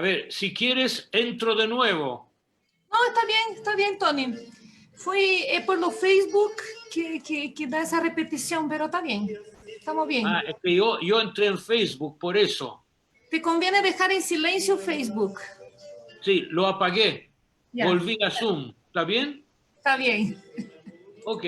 A ver, si quieres, entro de nuevo. No, está bien, Tony. Fue por lo Facebook que da esa repetición, pero está bien. Estamos bien. Ah, es que yo entré en Facebook, por eso. Te conviene dejar en silencio Facebook. Sí, lo apagué. Ya, Volví a Zoom. ¿Está bien? está bien. Ok.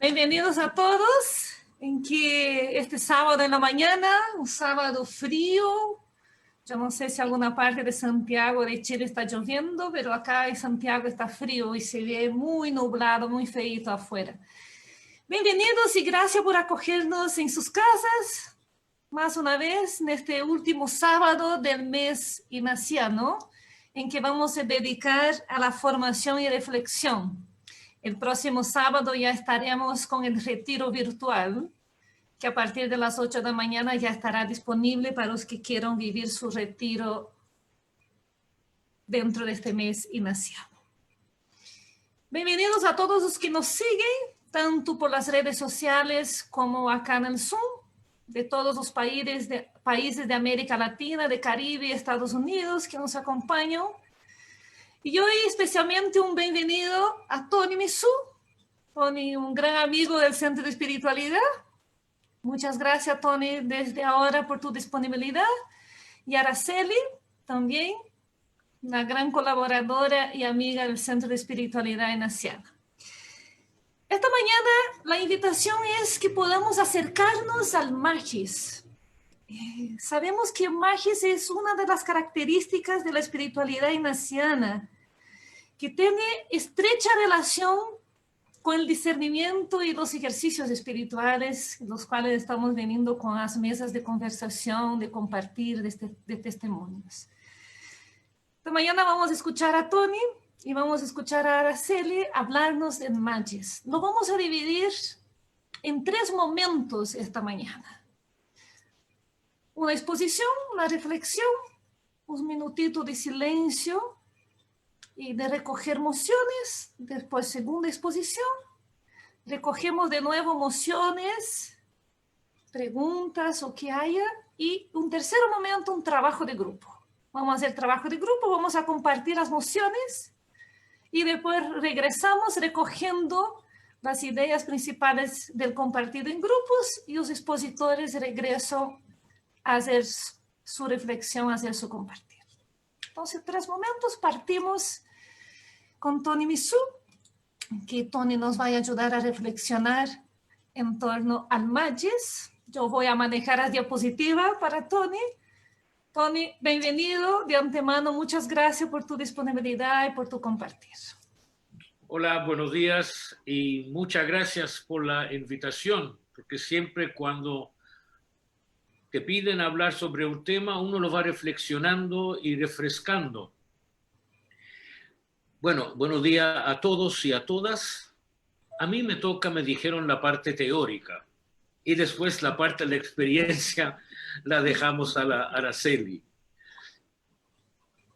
Bienvenidos a todos en que este sábado en la mañana, un sábado frío. Yo no sé si alguna parte de Santiago de Chile está lloviendo, pero acá en Santiago está frío y se ve muy nublado, muy feito afuera. Bienvenidos y gracias por acogernos en sus casas, más una vez, en este último sábado del mes ignaciano, en que vamos a dedicar a la formación y reflexión. El próximo sábado ya estaremos con el retiro virtual, que a partir de las 8 de la mañana ya estará disponible para los que quieran vivir su retiro dentro de este mes ignaciano. Bienvenidos a todos los que nos siguen, tanto por las redes sociales como acá en el Zoom, de todos los países de América Latina, de Caribe y Estados Unidos que nos acompañan. Y hoy especialmente un bienvenido a Tony Misú, Tony, un gran amigo del Centro de Espiritualidad. Muchas gracias, Tony, desde ahora por tu disponibilidad. Y Araceli, también, una gran colaboradora y amiga del Centro de Espiritualidad en Asiana. Esta mañana la invitación es que podamos acercarnos al Magis. Sabemos que Magis es una de las características de la espiritualidad ignaciana, que tiene estrecha relación con el discernimiento y los ejercicios espirituales, los cuales estamos veniendo con las mesas de conversación, de compartir, de testimonios. Esta mañana vamos a escuchar a Tony y vamos a escuchar a Araceli hablarnos del Magis. Lo vamos a dividir en 3 momentos esta mañana. Una exposición, una reflexión, un minutito de silencio y de recoger emociones. Después, segunda exposición, recogemos de nuevo emociones, preguntas o que haya. Y un tercer momento, un trabajo de grupo. Vamos a hacer trabajo de grupo, vamos a compartir las emociones y después regresamos recogiendo las ideas principales del compartido en grupos y los expositores regresan a hacer su reflexión, a hacer su compartir. Entonces, 3 momentos, partimos con Tony Misú, que Tony nos va a ayudar a reflexionar en torno al Magis. Yo voy a manejar la diapositiva para Tony. Tony, bienvenido de antemano. Muchas gracias por tu disponibilidad y por tu compartir. Hola, buenos días y muchas gracias por la invitación, porque siempre cuando te piden hablar sobre un tema, uno lo va reflexionando y refrescando. Bueno, buenos días a todos y a todas. A mí me dijeron la parte teórica y después la parte de la experiencia la dejamos a la Araceli.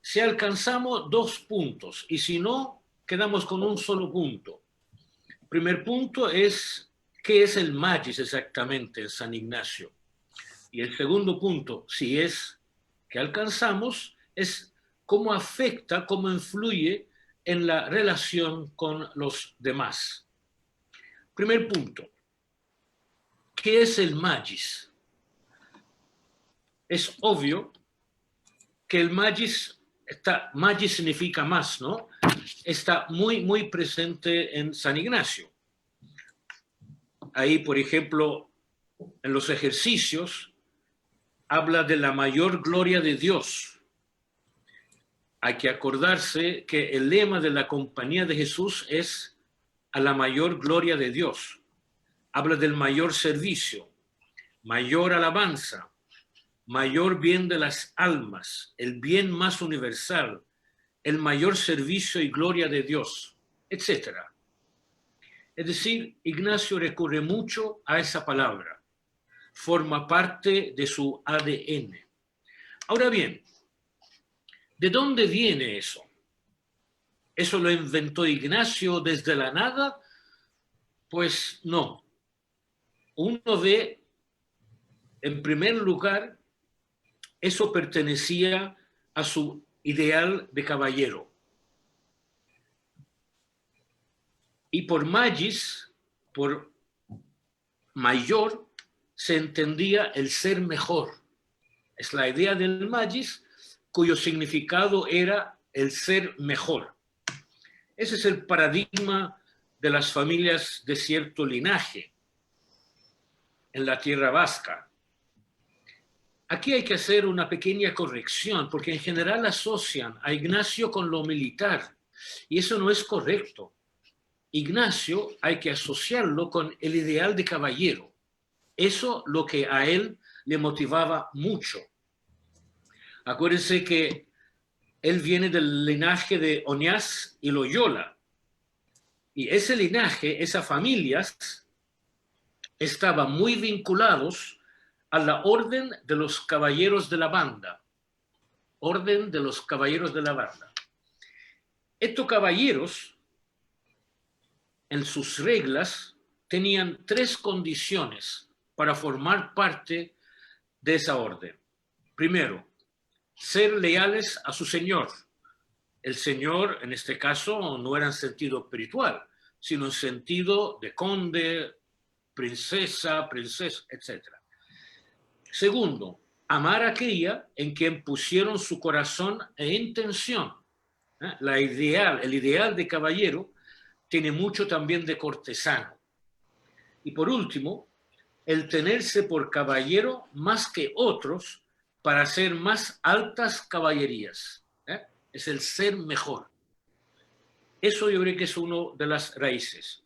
Si alcanzamos 2 puntos y si no, quedamos con un solo punto. El primer punto es ¿qué es el Magis exactamente en San Ignacio? Y el segundo punto, si es que alcanzamos, es cómo afecta, cómo influye en la relación con los demás. Primer punto, ¿qué es el Magis? Es obvio que el Magis significa más, ¿no? Está muy presente en San Ignacio. Ahí, por ejemplo, en los ejercicios, habla de la mayor gloria de Dios. Hay que acordarse que el lema de la Compañía de Jesús es a la mayor gloria de Dios. Habla del mayor servicio, mayor alabanza, mayor bien de las almas, el bien más universal, el mayor servicio y gloria de Dios, etc. Es decir, Ignacio recurre mucho a esa palabra. Forma parte de su ADN. Ahora bien, ¿De dónde viene eso? ¿Eso lo inventó Ignacio desde la nada? Pues no. Uno ve, en primer lugar, eso pertenecía a su ideal de caballero. Y por magis, por mayor, se entendía el ser mejor. Es la idea del magis, cuyo significado era el ser mejor. Ese es el paradigma de las familias de cierto linaje en la tierra vasca. Aquí hay que hacer una pequeña corrección, porque en general asocian a Ignacio con lo militar, y eso no es correcto. Ignacio hay que asociarlo con el ideal de caballero. Eso lo que a él le motivaba mucho. Acuérdense que él viene del linaje de Oñás y Loyola. Y ese linaje, esas familias, estaban muy vinculados a la orden de los caballeros de la banda. Orden de los caballeros de la banda. Estos caballeros, en sus reglas, tenían 3 condiciones para formar parte de esa orden. Primero, ser leales a su señor. El señor, en este caso, no era en sentido espiritual, sino en sentido de conde, princesa, etc. Segundo, amar a aquella en quien pusieron su corazón e intención. El ideal de caballero tiene mucho también de cortesano. Y por último, el tenerse por caballero más que otros para hacer más altas caballerías. Es el ser mejor. Eso yo creo que es una de las raíces.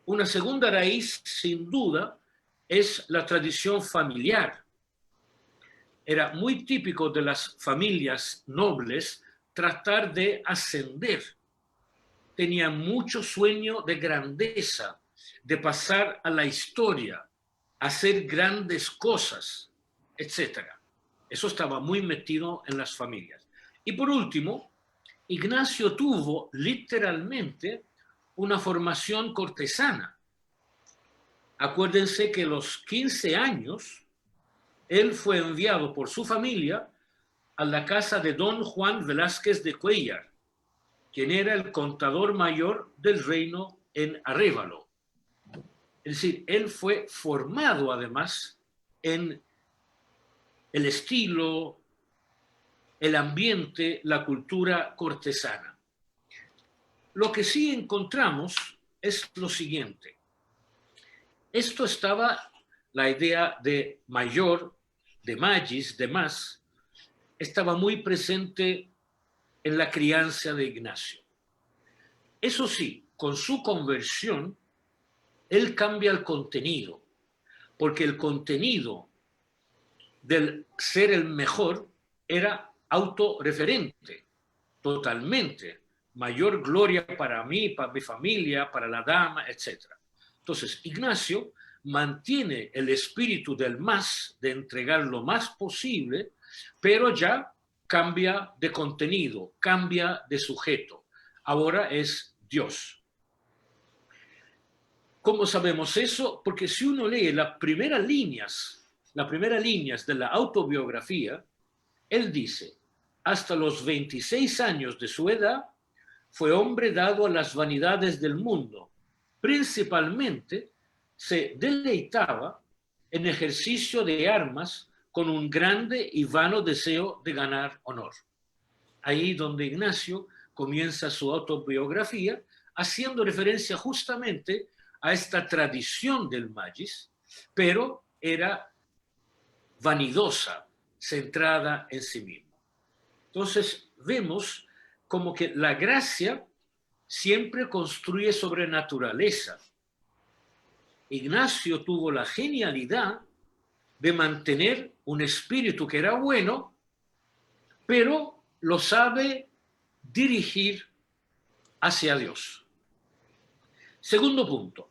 Una segunda raíz, sin duda, es la tradición familiar. Era muy típico de las familias nobles tratar de ascender. Tenían mucho sueño de grandeza, de pasar a la historia, hacer grandes cosas, etc. Eso estaba muy metido en las familias. Y por último, Ignacio tuvo literalmente una formación cortesana. Acuérdense que a los 15 años, él fue enviado por su familia a la casa de don Juan Velázquez de Cuéllar, quien era el contador mayor del reino en Arévalo. Es decir, él fue formado además en el estilo, el ambiente, la cultura cortesana. Lo que sí encontramos es lo siguiente. Esto estaba, la idea de mayor, de magis, de más, estaba muy presente en la crianza de Ignacio. Eso sí, con su conversión, él cambia el contenido, porque el contenido del ser el mejor era autorreferente, totalmente. Mayor gloria para mí, para mi familia, para la dama, etc. Entonces, Ignacio mantiene el espíritu del más, de entregar lo más posible, pero ya cambia de contenido, cambia de sujeto. Ahora es Dios. ¿Cómo sabemos eso? Porque si uno lee las primeras líneas de la autobiografía, él dice: hasta los 26 años de su edad, fue hombre dado a las vanidades del mundo. Principalmente se deleitaba en ejercicio de armas con un grande y vano deseo de ganar honor. Ahí donde Ignacio comienza su autobiografía, haciendo referencia justamente a esta tradición del magis, pero era vanidosa, centrada en sí mismo. Entonces vemos como que la gracia siempre construye sobre naturaleza. Ignacio tuvo la genialidad de mantener un espíritu que era bueno, pero lo sabe dirigir hacia Dios. Segundo punto,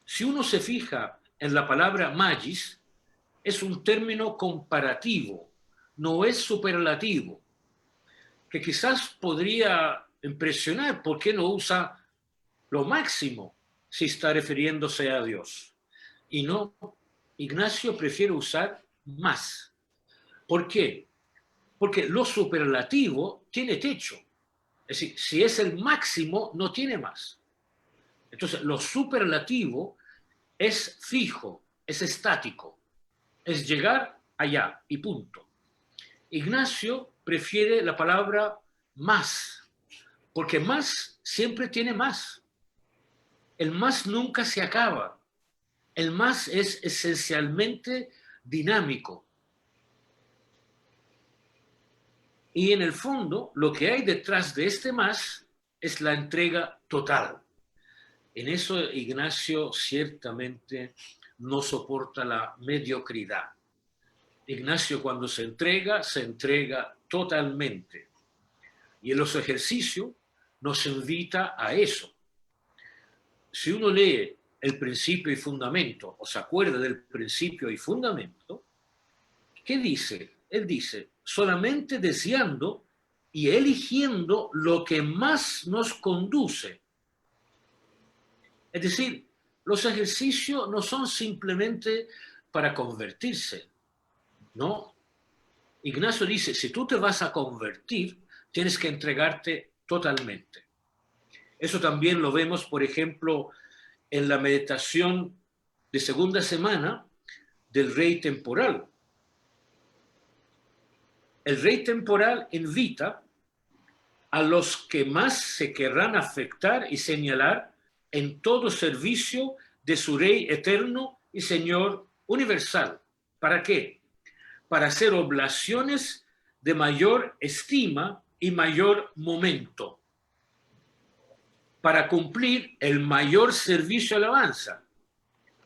si uno se fija en la palabra magis, es un término comparativo, no es superlativo. que quizás podría impresionar. ¿Por qué no usa lo máximo si está refiriéndose a Dios? Y no, Ignacio prefiere usar más. ¿Por qué? Porque lo superlativo tiene techo. Es decir, si es el máximo, no tiene más. Entonces, lo superlativo es fijo, es estático, es llegar allá y punto. Ignacio prefiere la palabra más, porque más siempre tiene más. El más nunca se acaba. El más es esencialmente dinámico. Y en el fondo, lo que hay detrás de este más es la entrega total. En eso Ignacio ciertamente no soporta la mediocridad. Ignacio, cuando se entrega totalmente. Y en los ejercicios nos invita a eso. Si uno lee el principio y fundamento, o se acuerda del principio y fundamento, ¿qué dice? Él dice, solamente deseando y eligiendo lo que más nos conduce. Es decir, los ejercicios no son simplemente para convertirse, ¿no? Ignacio dice, si tú te vas a convertir, tienes que entregarte totalmente. Eso también lo vemos, por ejemplo, en la meditación de segunda semana del rey temporal. El rey temporal invita a los que más se querrán afectar y señalar en todo servicio de su Rey eterno y Señor universal. ¿Para qué? Para hacer oblaciones de mayor estima y mayor momento, para cumplir el mayor servicio de alabanza.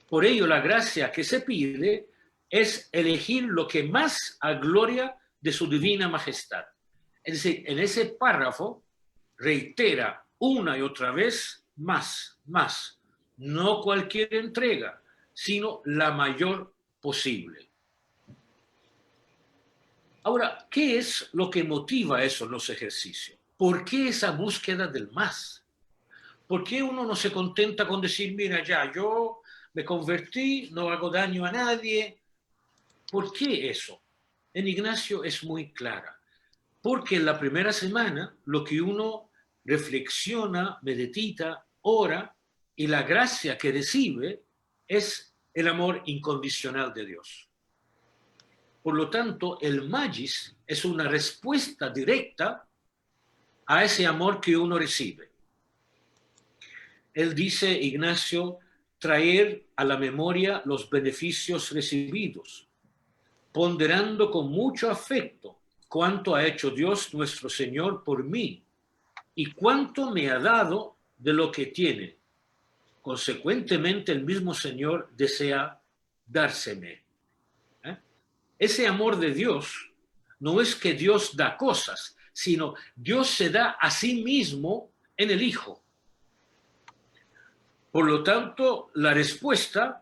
Por ello, la gracia que se pide es elegir lo que más a gloria de su divina majestad. Es decir, en ese párrafo reitera una y otra vez más. No cualquier entrega, sino la mayor posible. Ahora, ¿qué es lo que motiva eso en los ejercicios? ¿Por qué esa búsqueda del más? ¿Por qué uno no se contenta con decir, mira, ya, yo me convertí, no hago daño a nadie? ¿Por qué eso? En Ignacio es muy clara. Porque en la primera semana lo que uno reflexiona, medita, ora, y la gracia que recibe es el amor incondicional de Dios. Por lo tanto, el magis es una respuesta directa a ese amor que uno recibe. Él dice, Ignacio, traer a la memoria los beneficios recibidos, ponderando con mucho afecto cuánto ha hecho Dios nuestro Señor por mí y cuánto me ha dado de lo que tiene. Consecuentemente, el mismo Señor desea dárseme. Ese amor de Dios no es que Dios da cosas, sino Dios se da a sí mismo en el Hijo. Por lo tanto, la respuesta,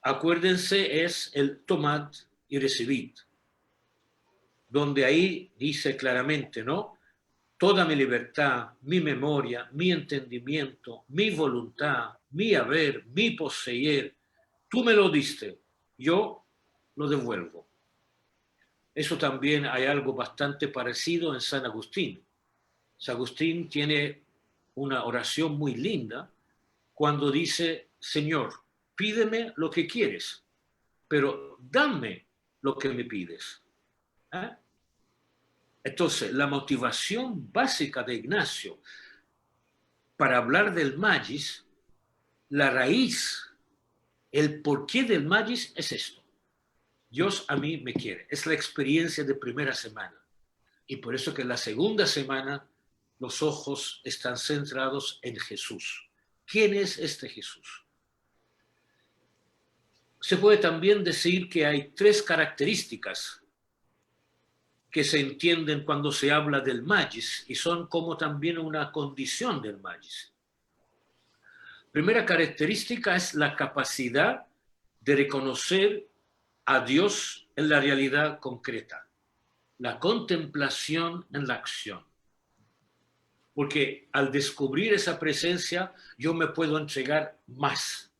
acuérdense, es el tomad y recibid, donde ahí dice claramente, ¿no? Toda mi libertad, mi memoria, mi entendimiento, mi voluntad, mi haber, mi poseer, tú me lo diste, yo lo devuelvo. Eso también hay algo bastante parecido en San Agustín. San Agustín tiene una oración muy linda cuando dice, Señor, pídeme lo que quieres, pero dame lo que me pides. ¿Eh? Entonces, la motivación básica de Ignacio para hablar del magis, la raíz, el porqué del magis es esto. Dios a mí me quiere. Es la experiencia de primera semana. Y por eso que en la segunda semana los ojos están centrados en Jesús. ¿Quién es este Jesús? Se puede también decir que hay tres características que se entienden cuando se habla del magis y son como también una condición del magis. Primera característica es la capacidad de reconocer a Dios en la realidad concreta. la contemplación en la acción. Porque al descubrir esa presencia, yo me puedo entregar más.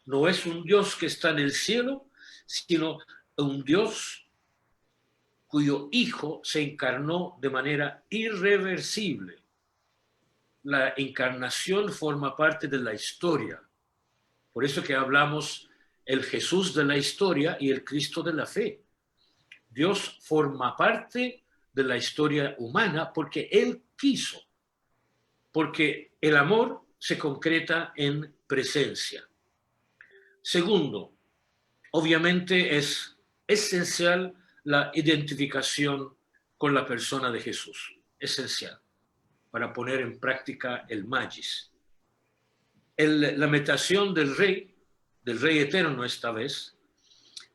No es un Dios que está en el cielo, sino un Dios cuyo Hijo se encarnó de manera irreversible. La encarnación forma parte de la historia. Por eso que hablamos el Jesús de la historia y el Cristo de la fe. Dios forma parte de la historia humana porque Él quiso, porque el amor se concreta en presencia. Segundo, obviamente es esencial la identificación con la persona de Jesús, esencial, para poner en práctica el magis. La meditación del rey eterno esta vez,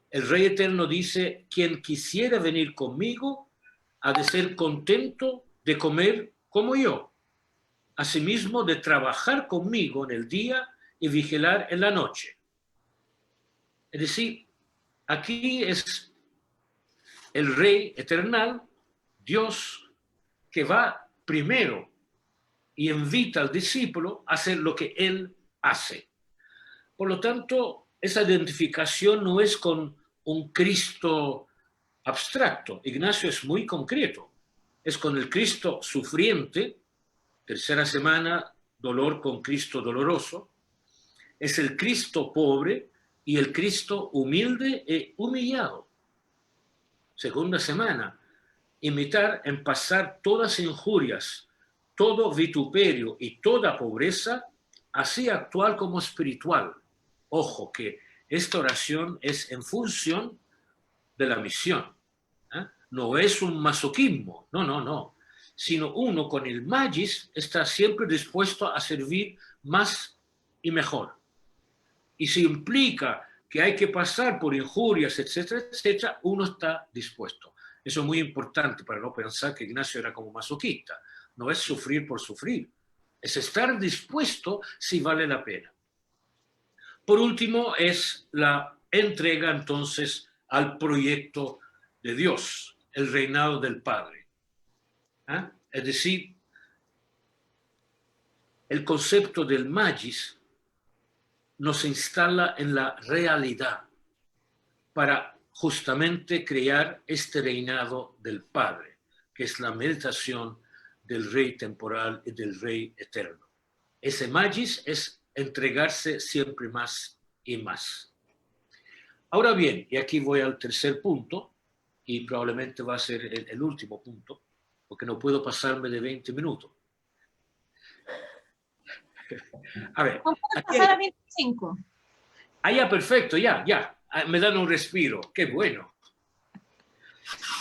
el rey eterno dice, quien quisiera venir conmigo ha de ser contento de comer como yo, asimismo de trabajar conmigo en el día y vigilar en la noche. Es decir, aquí es el Rey eternal, Dios, que va primero y invita al discípulo a hacer lo que Él hace. Por lo tanto, esa identificación no es con un Cristo abstracto. Ignacio es muy concreto. Es con el Cristo sufriente, tercera semana, dolor con Cristo doloroso. Es el Cristo pobre y el Cristo humilde e humillado. Segunda semana, imitar en pasar todas injurias, todo vituperio y toda pobreza, así actual como espiritual. Ojo, que esta oración es en función de la misión. No es un masoquismo, no. Sino uno con el magis está siempre dispuesto a servir más y mejor. Y si implica que hay que pasar por injurias, etcétera, etcétera, uno está dispuesto. Eso es muy importante para no pensar que Ignacio era como masoquista. No es sufrir por sufrir, es estar dispuesto si vale la pena. Por último, es la entrega entonces al proyecto de Dios, el reinado del Padre. Es decir, el concepto del magis nos instala en la realidad para justamente crear este reinado del Padre, que es la meditación del Rey temporal y del Rey eterno. Ese magis es entregarse siempre más y más. Ahora bien, y aquí voy al tercer punto, y probablemente va a ser el último punto, porque no puedo pasarme de 20 minutos. A ver. ¿Cómo puedes pasar a 25? Ya, perfecto, ya. Me dan un respiro. Qué bueno.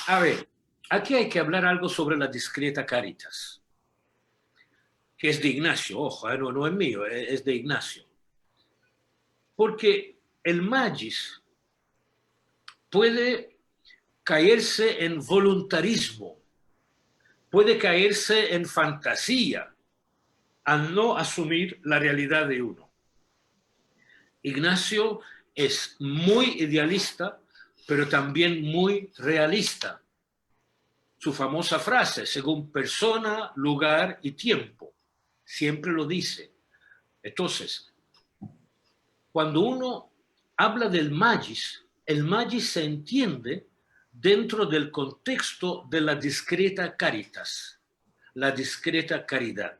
A ver, aquí hay que hablar algo sobre la discreta caritas, que es de Ignacio, ojo, no es mío, es de Ignacio. Porque el magis puede caerse en voluntarismo, puede caerse en fantasía, al no asumir la realidad de uno. Ignacio es muy idealista, pero también muy realista. Su famosa frase, según persona, lugar y tiempo, siempre lo dice. Entonces, cuando uno habla del magis, el magis se entiende dentro del contexto de la discreta caritas, la discreta caridad.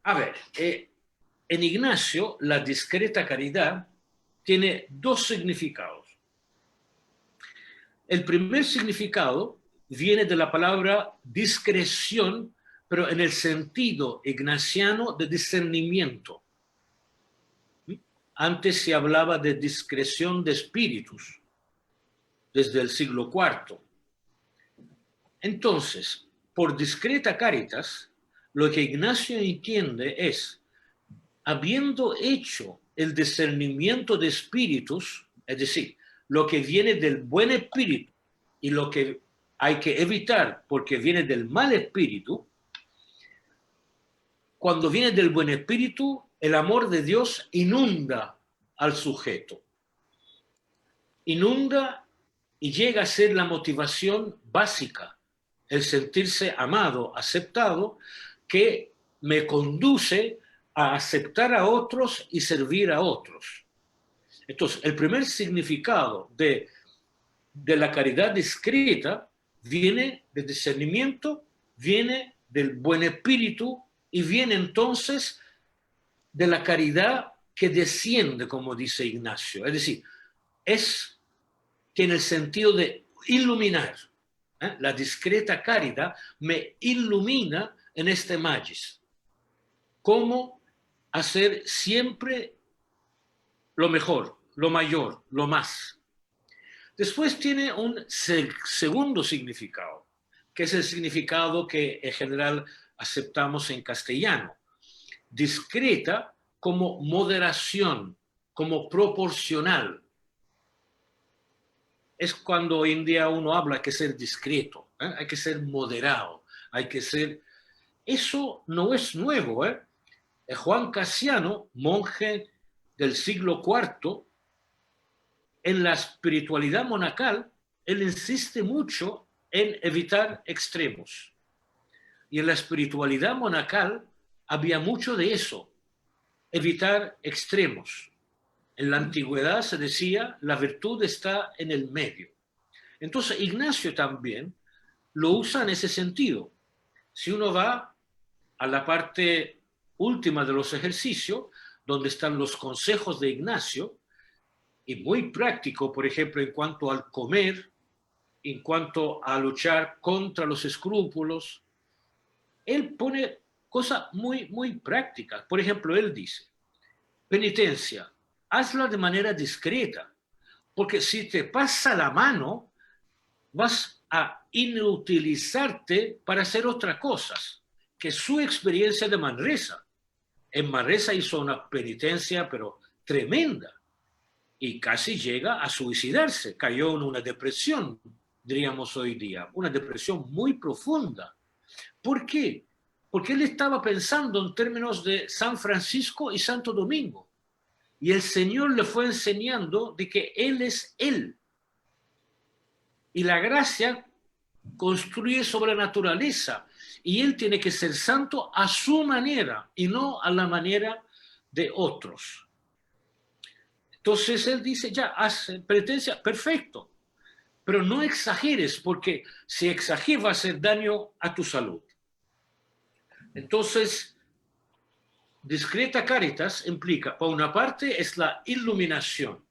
A ver, en Ignacio, la discreta caridad tiene dos significados. El primer significado viene de la palabra discreción, pero en el sentido ignaciano de discernimiento. Antes se hablaba de discreción de espíritus, desde el siglo IV. Entonces, por discreta caritas, lo que Ignacio entiende es, habiendo hecho el discernimiento de espíritus, es decir, lo que viene del buen espíritu y lo que hay que evitar porque viene del mal espíritu, cuando viene del buen espíritu, el amor de Dios inunda al sujeto. Inunda y llega a ser la motivación básica, el sentirse amado, aceptado, que me conduce a aceptar a otros y servir a otros. Entonces, el primer significado de la caridad discreta viene del discernimiento, viene del buen espíritu y viene entonces de la caridad que desciende, como dice Ignacio. Es decir, tiene el sentido de iluminar. La discreta caridad me ilumina en este magis. Cómo hacer siempre lo mejor, lo mayor, lo más. Después tiene un segundo significado, que es el significado que en general aceptamos en castellano. Discreta como moderación, como proporcional. Es cuando hoy en día uno habla, hay que ser discreto, hay que ser moderado, hay que ser... Eso no es nuevo. Juan Casiano, monje del siglo IV, en la espiritualidad monacal, él insiste mucho en evitar extremos. Y en la espiritualidad monacal había mucho de eso, evitar extremos. En la antigüedad se decía, la virtud está en el medio. Entonces Ignacio también lo usa en ese sentido. Si uno va a la parte última de los ejercicios, donde están los consejos de Ignacio, y muy práctico, por ejemplo, en cuanto al comer, en cuanto a luchar contra los escrúpulos, él pone cosas muy prácticas. Por ejemplo, él dice, penitencia, hazla de manera discreta, porque si te pasa la mano, vas a inutilizarte para hacer otras cosas, que su experiencia de Manresa. En Manresa hizo una penitencia, pero tremenda, y casi llega a suicidarse, cayó en una depresión, diríamos hoy día, una depresión muy profunda. ¿Por qué? Porque él estaba pensando en términos de San Francisco y Santo Domingo, y el Señor le fue enseñando de que Él es Él, y la gracia construye sobre la naturaleza, y Él tiene que ser santo a su manera, y no a la manera de otros. Entonces él dice, ya, haz penitencia, perfecto, pero no exageres, porque si exageras va a hacer daño a tu salud. Entonces, discreta caritas implica, por una parte, es la iluminación,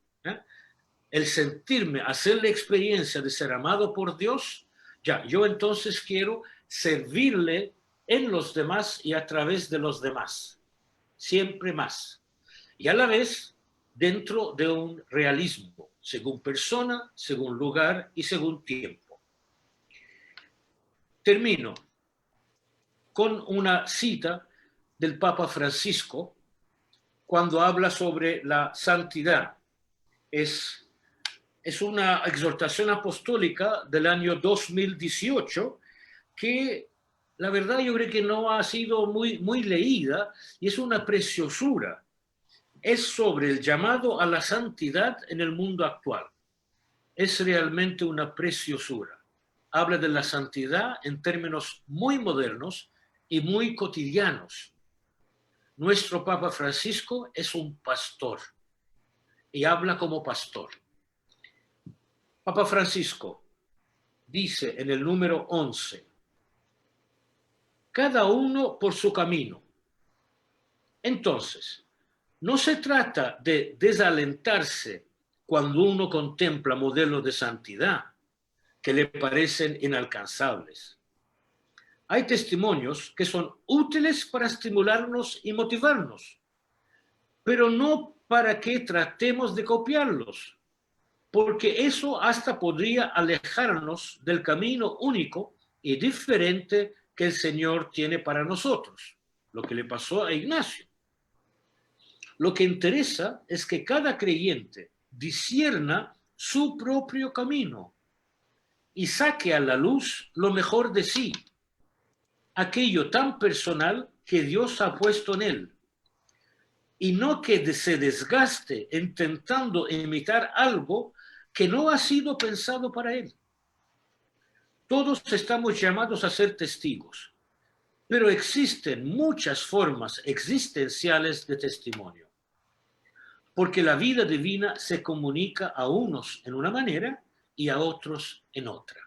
el sentirme, hacer la experiencia de ser amado por Dios. Ya, yo entonces quiero servirle en los demás y a través de los demás, siempre más. Y a la vez, dentro de un realismo, según persona, según lugar y según tiempo. Termino con una cita del Papa Francisco cuando habla sobre la santidad. Es una exhortación apostólica del año 2018 que la verdad yo creo que no ha sido muy leída y es una preciosura. Es sobre el llamado a la santidad en el mundo actual. Es realmente una preciosura. Habla de la santidad en términos muy modernos y muy cotidianos. Nuestro Papa Francisco es un pastor y habla como pastor. Papa Francisco dice en el número 11, cada uno por su camino. Entonces, no se trata de desalentarse cuando uno contempla modelos de santidad que le parecen inalcanzables. Hay testimonios que son útiles para estimularnos y motivarnos, pero no para que tratemos de copiarlos, porque eso hasta podría alejarnos del camino único y diferente que el Señor tiene para nosotros, lo que le pasó a Ignacio. Lo que interesa es que cada creyente discierna su propio camino y saque a la luz lo mejor de sí, aquello tan personal que Dios ha puesto en él, y no que se desgaste intentando imitar algo que no ha sido pensado para él. Todos estamos llamados a ser testigos, pero existen muchas formas existenciales de testimonio, porque la vida divina se comunica a unos en una manera y a otros en otra.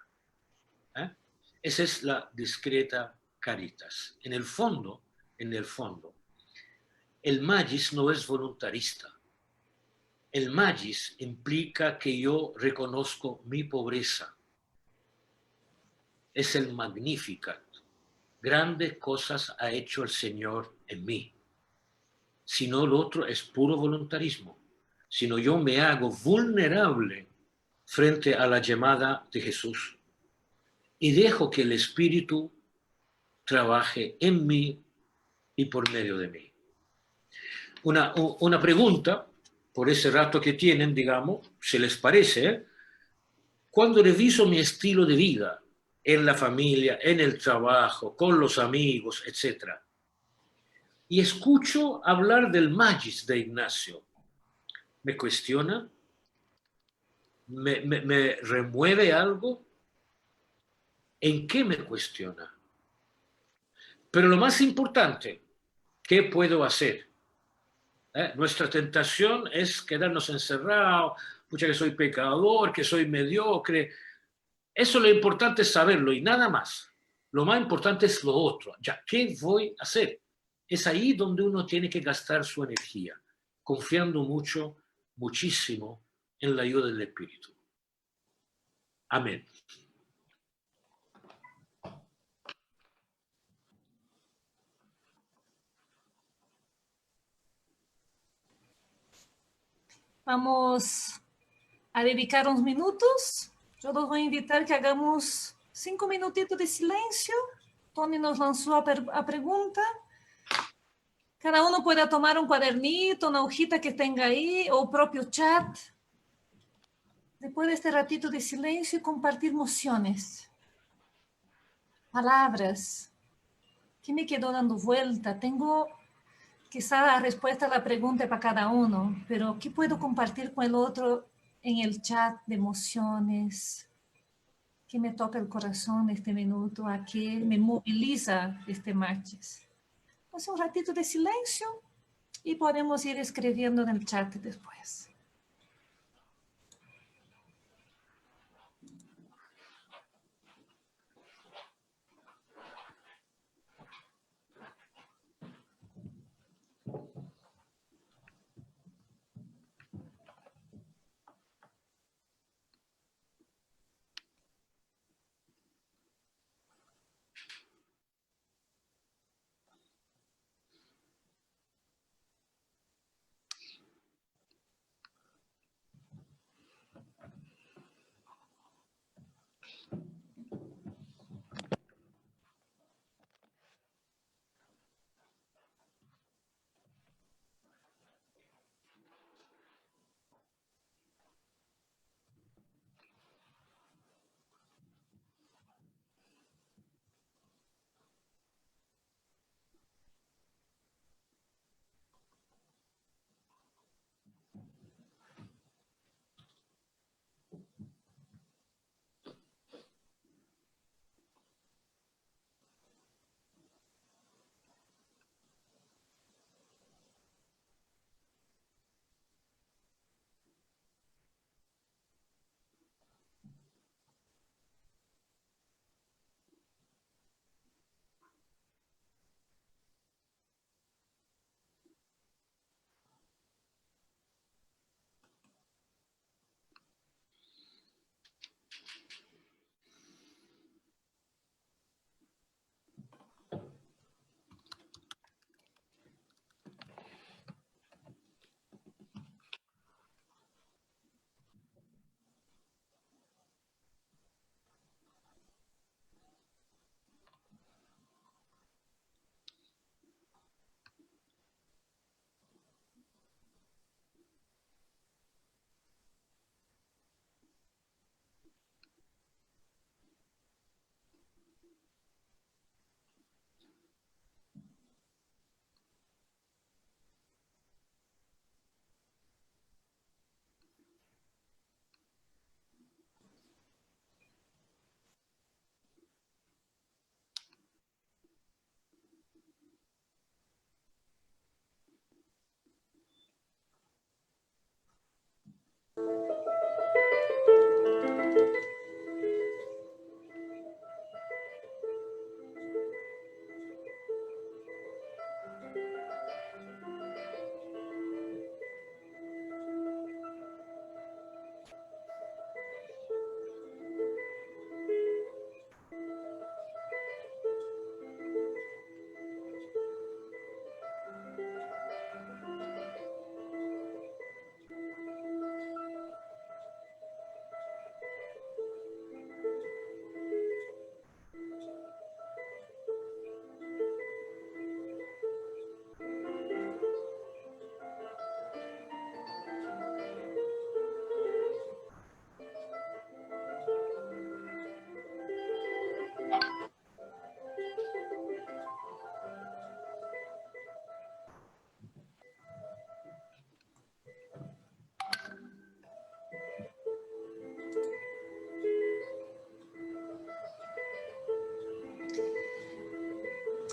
Esa es la discreta caritas. En el fondo, el magis no es voluntarista. El magis implica que yo reconozco mi pobreza. Es el Magnificat. Grandes cosas ha hecho el Señor en mí. Si no, lo otro es puro voluntarismo. Sino yo me hago vulnerable frente a la llamada de Jesús y dejo que el Espíritu trabaje en mí y por medio de mí. Una pregunta, por ese rato que tienen, digamos, si les parece, cuando reviso mi estilo de vida en la familia, en el trabajo, con los amigos, etc., y escucho hablar del magis de Ignacio, ¿me cuestiona? ¿Me remueve algo? ¿En qué me cuestiona? Pero lo más importante, ¿qué puedo hacer? Nuestra tentación es quedarnos encerrados, pucha que soy pecador, que soy mediocre. Eso lo importante es saberlo y nada más. Lo más importante es lo otro. Ya, ¿qué voy a hacer? Es ahí donde uno tiene que gastar su energía, confiando mucho, muchísimo en la ayuda del Espíritu. Amén. Vamos a dedicar uns minutos. Eu los voy a invitar que hagamos 5 minutitos de silencio. Tony nos lanzó a pregunta. Cada uno puede tomar un cuadernito, una hojita que tenga ahí, o propio chat. Después de este ratito de silencio y compartir emociones, palabras. ¿Qué me quedó dando vuelta? Tengo quizá la respuesta a la pregunta para cada uno, pero ¿qué puedo compartir con el otro en el chat de emociones? ¿Qué me toca el corazón este minuto? ¿A qué me moviliza este martes? Pues un ratito de silencio y podemos ir escribiendo en el chat después.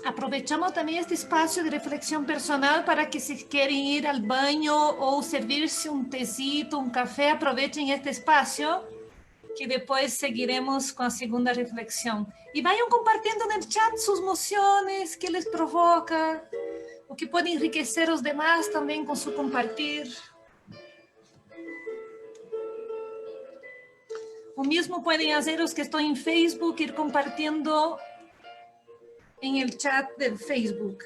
Aprovechamos también este espacio de reflexión personal para que si quieren ir al baño o servirse un tecito, un café, aprovechen este espacio, que después seguiremos con la segunda reflexión. Y vayan compartiendo en el chat sus emociones, qué les provoca, o que puede enriquecer a los demás también con su compartir. O mismo pueden hacer los que están en Facebook, ir compartiendo en el chat del Facebook.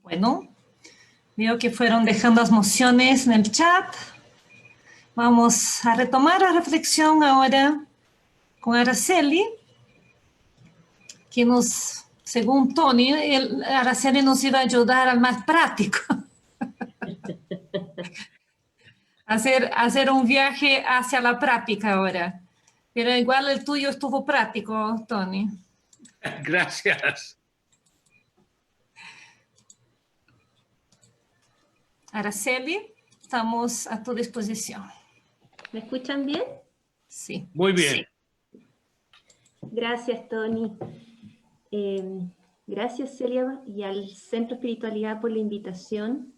Bueno, veo que fueron dejando las mociones en el chat. Vamos a retomar la reflexión ahora con Araceli, que nos, según Tony, Araceli nos iba a ayudar al más práctico. hacer un viaje hacia la práctica ahora. Pero igual el tuyo estuvo práctico, Tony. Gracias. Araceli, estamos a tu disposición. ¿Me escuchan bien? Sí. Muy bien. Sí. Gracias, Tony. Gracias, Celia, y al Centro Espiritualidad por la invitación.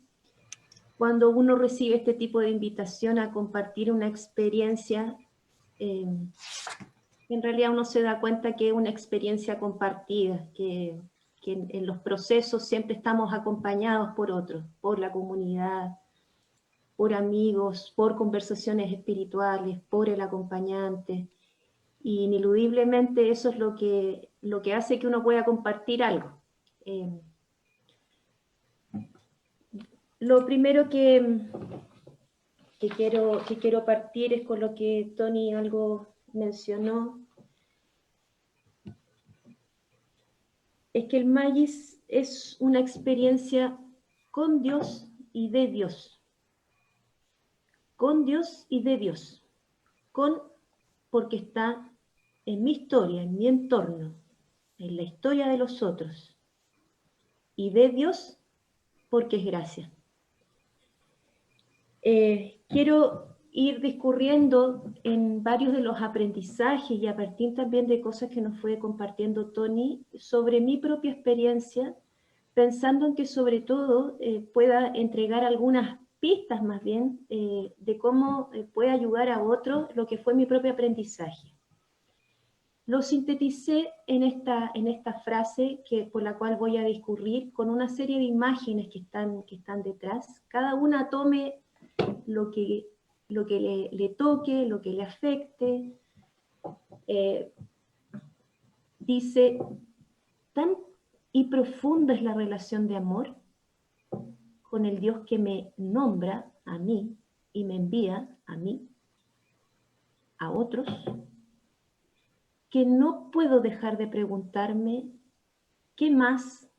Cuando uno recibe este tipo de invitación a compartir una experiencia, en realidad uno se da cuenta que es una experiencia compartida, que en los procesos siempre estamos acompañados por otros, por la comunidad, por amigos, por conversaciones espirituales, por el acompañante. Y ineludiblemente eso es lo que hace que uno pueda compartir algo. Lo primero que quiero partir es con lo que Tony algo mencionó. Es que el Magis es una experiencia con Dios y de Dios. Con Dios y de Dios. Con porque está en mi historia, en mi entorno, en la historia de los otros. Y de Dios porque es gracia. Quiero ir discurriendo en varios de los aprendizajes y a partir también de cosas que nos fue compartiendo Tony sobre mi propia experiencia, pensando en que sobre todo pueda entregar algunas pistas más bien de cómo puede ayudar a otros lo que fue mi propio aprendizaje. Lo sinteticé en esta frase por la cual voy a discurrir con una serie de imágenes que están detrás. Cada una tome lo que le toque, lo que le afecte. Dice, tan y profunda es la relación de amor con el Dios que me nombra a mí y me envía a mí, a otros, que no puedo dejar de preguntarme qué más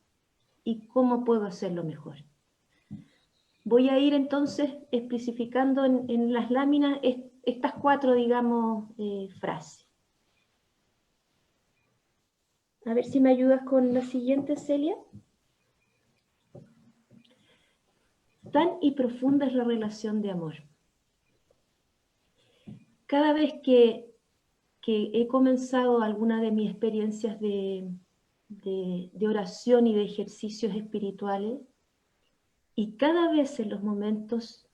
y cómo puedo hacerlo mejor. Voy a ir entonces especificando en las láminas estas cuatro, digamos, frases. A ver si me ayudas con la siguiente, Celia. Tan y profunda es la relación de amor. Cada vez que he comenzado alguna de mis experiencias de oración y de ejercicios espirituales, y cada vez en los momentos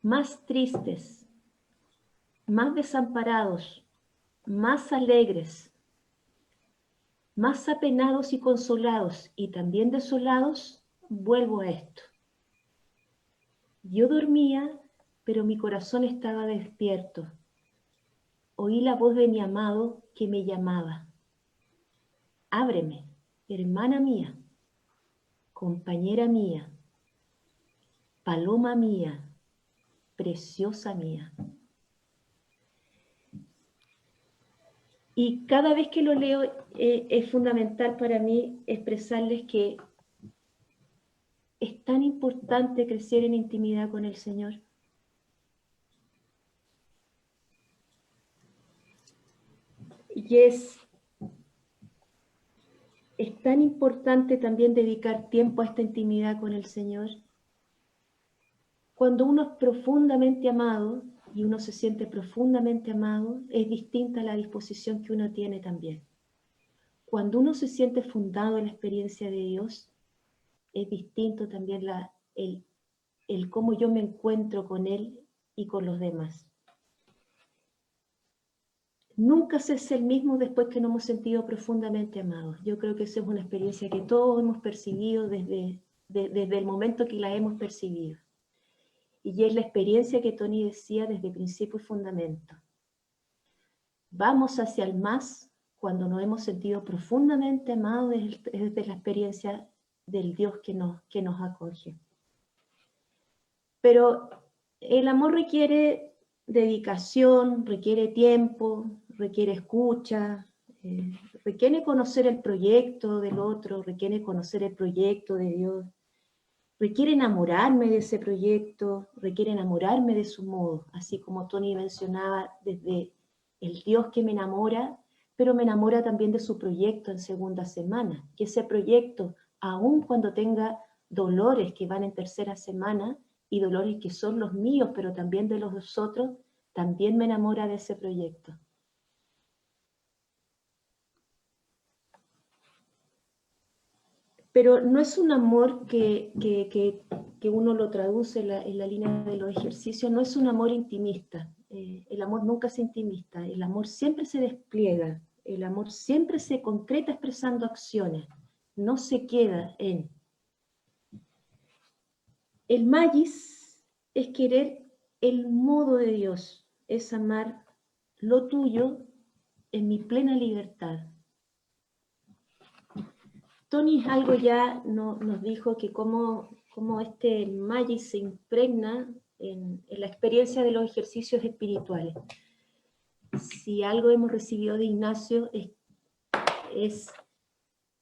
más tristes, más desamparados, más alegres, más apenados y consolados, y también desolados, vuelvo a esto. Yo dormía, pero mi corazón estaba despierto. Oí la voz de mi amado que me llamaba. Ábreme, hermana mía, compañera mía, paloma mía, preciosa mía. Y cada vez que lo leo es fundamental para mí expresarles que es tan importante crecer en intimidad con el Señor. Y es tan importante también dedicar tiempo a esta intimidad con el Señor. Cuando uno es profundamente amado y uno se siente profundamente amado, es distinta la disposición que uno tiene también. Cuando uno se siente fundado en la experiencia de Dios, es distinto también el cómo yo me encuentro con Él y con los demás. Nunca se es el mismo después que nos hemos sentido profundamente amados. Yo creo que esa es una experiencia que todos hemos percibido desde el momento que la hemos percibido. Y es la experiencia que Tony decía desde principio y fundamento. Vamos hacia el más cuando nos hemos sentido profundamente amados desde la experiencia del Dios que nos acoge. Pero el amor requiere dedicación, requiere tiempo, requiere escucha, requiere conocer el proyecto del otro, requiere conocer el proyecto de Dios, requiere enamorarme de ese proyecto, requiere enamorarme de su modo, así como Tony mencionaba desde el Dios que me enamora, pero me enamora también de su proyecto en segunda semana, que ese proyecto, aun cuando tenga dolores que van en tercera semana, y dolores que son los míos, pero también de los otros, también me enamora de ese proyecto. Pero no es un amor que uno lo traduce en la línea de los ejercicios, no es un amor intimista. El amor nunca es intimista, el amor siempre se despliega, el amor siempre se concreta expresando acciones, no se queda en. El magis es querer el modo de Dios, es amar lo tuyo en mi plena libertad. Tony algo ya nos dijo que cómo este magis se impregna en la experiencia de los ejercicios espirituales. Si algo hemos recibido de Ignacio es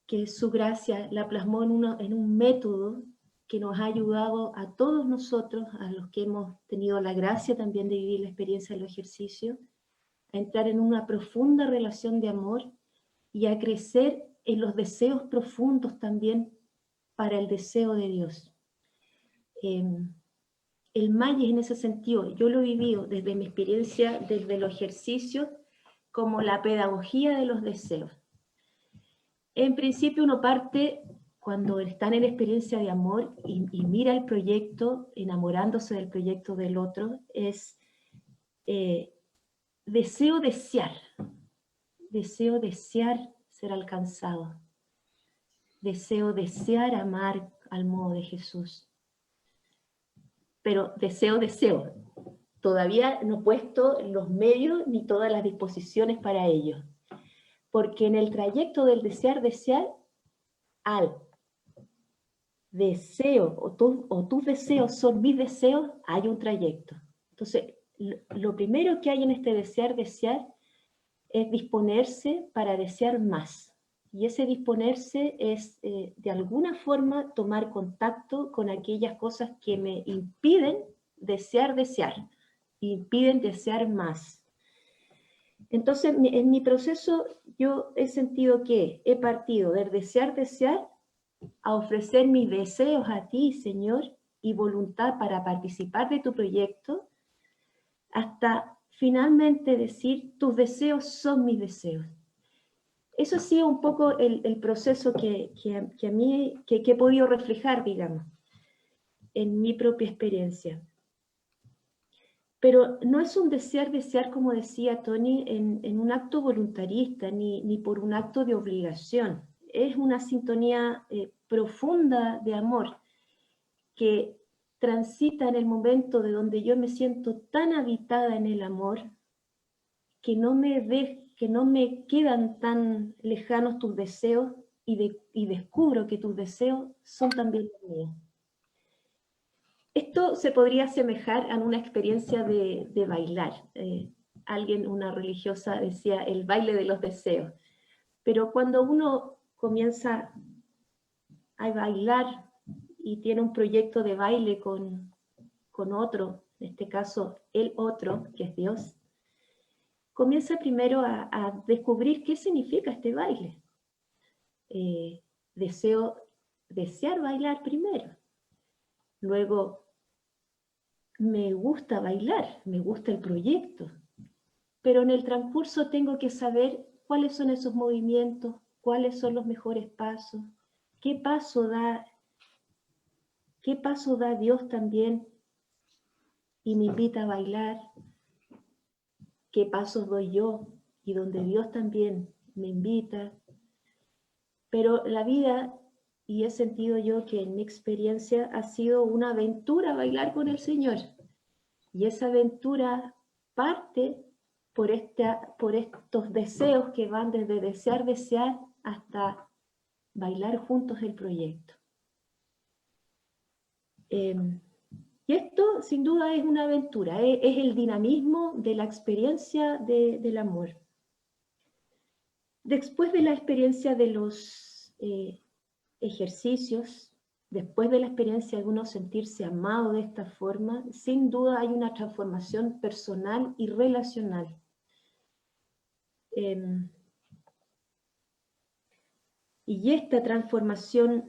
que su gracia la plasmó en un método que nos ha ayudado a todos nosotros, a los que hemos tenido la gracia también de vivir la experiencia de los ejercicios, a entrar en una profunda relación de amor y a crecer en los deseos profundos también para el deseo de Dios. El Mayes en ese sentido, yo lo he vivido desde mi experiencia, desde los ejercicios, como la pedagogía de los deseos. En principio uno parte cuando están en experiencia de amor y mira el proyecto, enamorándose del proyecto del otro, es deseo desear ser alcanzado, deseo desear amar al modo de Jesús. Pero deseo, todavía no he puesto los medios ni todas las disposiciones para ello. Porque en el trayecto del desear al deseo, o tus deseos son mis deseos, hay un trayecto. Entonces, lo primero que hay en este desear es disponerse para desear más. Y ese disponerse es, de alguna forma, tomar contacto con aquellas cosas que me impiden desear, impiden desear más. Entonces, en mi proceso, yo he sentido que he partido del desear, a ofrecer mis deseos a ti, Señor, y voluntad para participar de tu proyecto, hasta finalmente decir, tus deseos son mis deseos. Eso ha sido un poco el proceso que a mí he podido reflejar, digamos, en mi propia experiencia. Pero no es un desear, como decía Tony, en un acto voluntarista, ni por un acto de obligación. Es una sintonía profunda de amor que transita en el momento de donde yo me siento tan habitada en el amor que no me quedan tan lejanos tus deseos y descubro que tus deseos son también los míos. Esto se podría asemejar a una experiencia de bailar. Una religiosa decía el baile de los deseos. Pero cuando uno comienza a bailar y tiene un proyecto de baile con otro, en este caso el otro, que es Dios, comienza primero a descubrir qué significa este baile. Desear bailar primero. Luego, me gusta bailar, me gusta el proyecto, pero en el transcurso tengo que saber cuáles son esos movimientos, cuáles son los mejores pasos, qué paso da Dios también y me invita a bailar, qué pasos doy yo y donde Dios también me invita. Pero la vida, y he sentido yo que en mi experiencia ha sido una aventura bailar con el Señor. Y esa aventura parte por estos deseos que van desde desear hasta bailar juntos el proyecto. Y esto sin duda es una aventura, es el dinamismo de la experiencia del amor. Después de la experiencia de los ejercicios, después de la experiencia de uno sentirse amado de esta forma, sin duda hay una transformación personal y relacional. Y esta transformación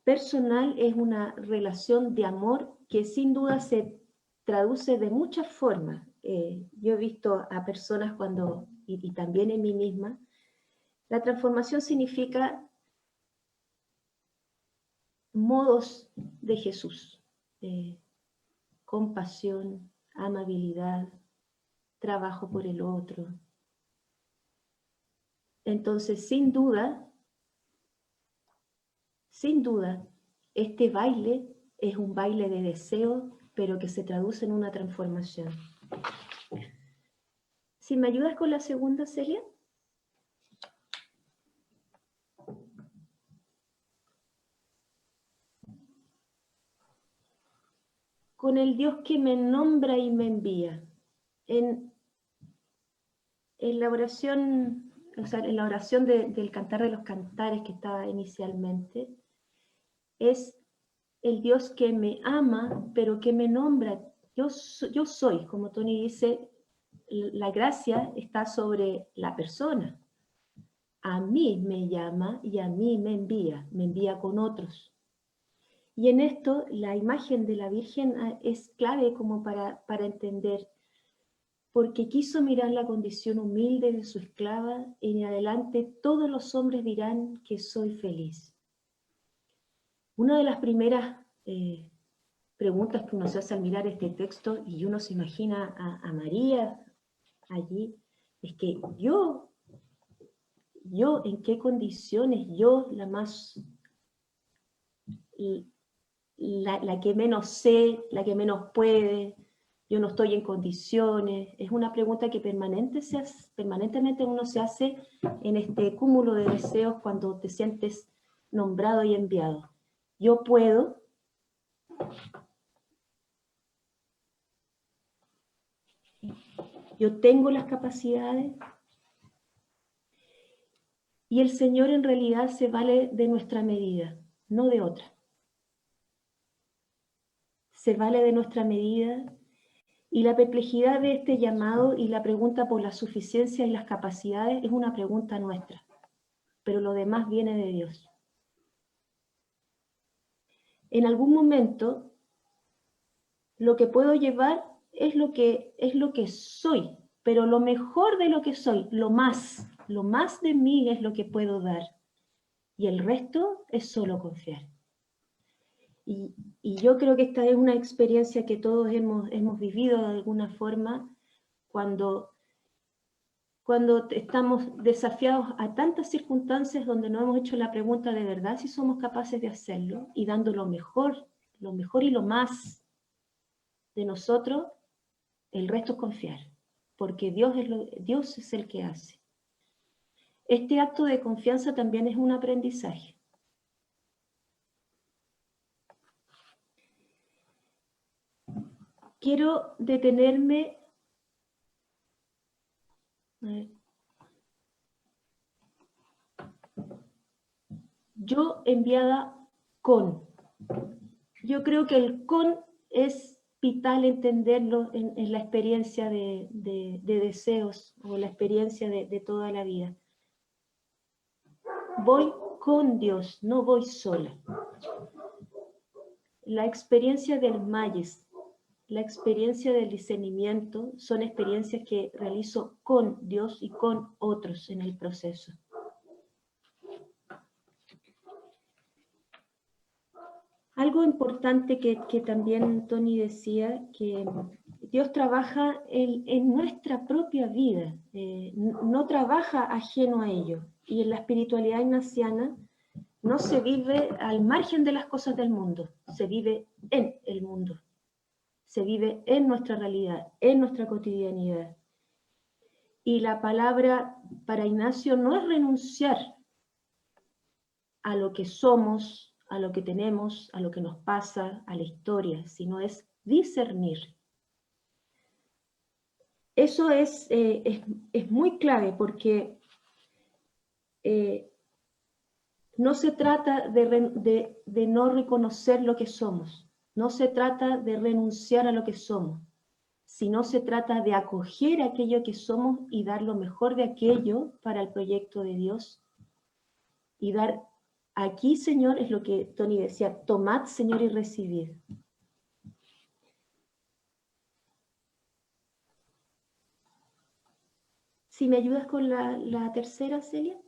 personal es una relación de amor que sin duda se traduce de muchas formas. Yo he visto a personas y también en mí misma, la transformación significa modos de Jesús, compasión, amabilidad, trabajo por el otro. Entonces, sin duda, este baile es un baile de deseo, pero que se traduce en una transformación. ¿Si me ayudas con la segunda, Celia? Con el Dios que me nombra y me envía. En la oración, del Cantar de los Cantares que estaba inicialmente, es el Dios que me ama, pero que me nombra. Yo soy, como Tony dice, la gracia está sobre la persona. A mí me llama y a mí me envía con otros. Y en esto la imagen de la Virgen es clave como para entender, porque quiso mirar la condición humilde de su esclava, y en adelante todos los hombres dirán que soy feliz. Una de las primeras preguntas que uno se hace al mirar este texto, y uno se imagina a María allí, es que yo en qué condiciones, yo la más, la que menos sé, la que menos puede, yo no estoy en condiciones. Es una pregunta que permanentemente uno se hace en este cúmulo de deseos cuando te sientes nombrado y enviado. Yo puedo, yo tengo las capacidades, y el Señor en realidad se vale de nuestra medida, no de otra. Se vale de nuestra medida, y la perplejidad de este llamado y la pregunta por la suficiencia y las capacidades es una pregunta nuestra, pero lo demás viene de Dios. En algún momento, lo que puedo llevar es lo que soy, pero lo mejor de lo que soy, lo más de mí es lo que puedo dar, y el resto es solo confiar. Y yo creo que esta es una experiencia que todos hemos vivido de alguna forma cuando estamos desafiados a tantas circunstancias donde no hemos hecho la pregunta de verdad si somos capaces de hacerlo, y dando lo mejor y lo más de nosotros, el resto es confiar, porque Dios es el que hace. Este acto de confianza también es un aprendizaje. Quiero detenerme. Yo enviada con. Yo creo que el con es vital entenderlo en la experiencia de deseos, o la experiencia de toda la vida. Voy con Dios, no voy sola. La experiencia del Mayes, la experiencia del discernimiento, son experiencias que realizo con Dios y con otros en el proceso. Algo importante que también Tony decía, que Dios trabaja en nuestra propia vida, no trabaja ajeno a ello. Y en la espiritualidad ignaciana no se vive al margen de las cosas del mundo, se vive en el mundo. Se vive en nuestra realidad, en nuestra cotidianidad. Y la palabra para Ignacio no es renunciar a lo que somos, a lo que tenemos, a lo que nos pasa, a la historia, sino es discernir. Eso es muy clave, porque no se trata de no reconocer lo que somos. No se trata de renunciar a lo que somos, sino se trata de acoger aquello que somos y dar lo mejor de aquello para el proyecto de Dios. Y dar, aquí, Señor, es lo que Tony decía, tomad, Señor, y recibid. Si me ayudas con la tercera, Celia.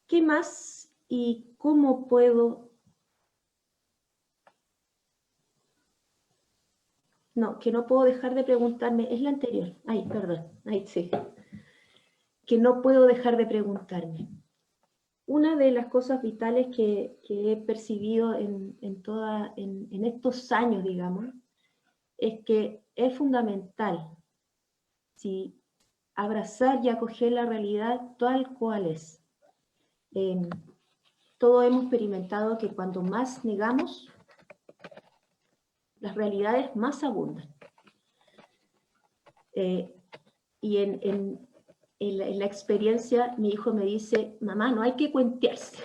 ¿Qué más y cómo puedo? No, que no puedo dejar de preguntarme. Es la anterior. Ay, perdón. Ay, sí. Que no puedo dejar de preguntarme. Una de las cosas vitales que he percibido en estos años, digamos, es que es fundamental abrazar y acoger la realidad tal cual es. Todos hemos experimentado que cuando más negamos, las realidades más abundan. Y en la experiencia, mi hijo me dice, mamá, no hay que cuentearse.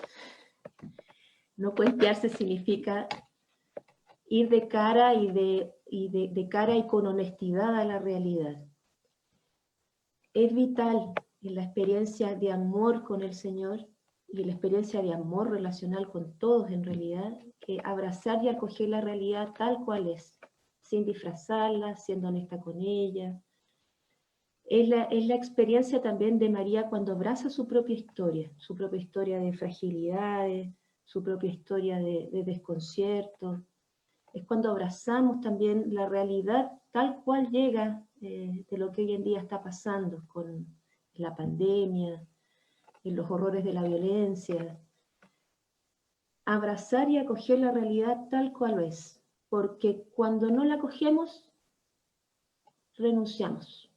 No cuentearse significa ir de cara de cara y con honestidad a la realidad. Es vital en la experiencia de amor con el Señor y en la experiencia de amor relacional con todos en realidad, que abrazar y acoger la realidad tal cual es, sin disfrazarla, siendo honesta con ella. Es la experiencia también de María cuando abraza su propia historia de fragilidades, su propia historia de desconcierto. Es cuando abrazamos también la realidad tal cual llega de lo que hoy en día está pasando con la pandemia, en los horrores de la violencia. Abrazar y acoger la realidad tal cual es, porque cuando no la acogemos, renunciamos.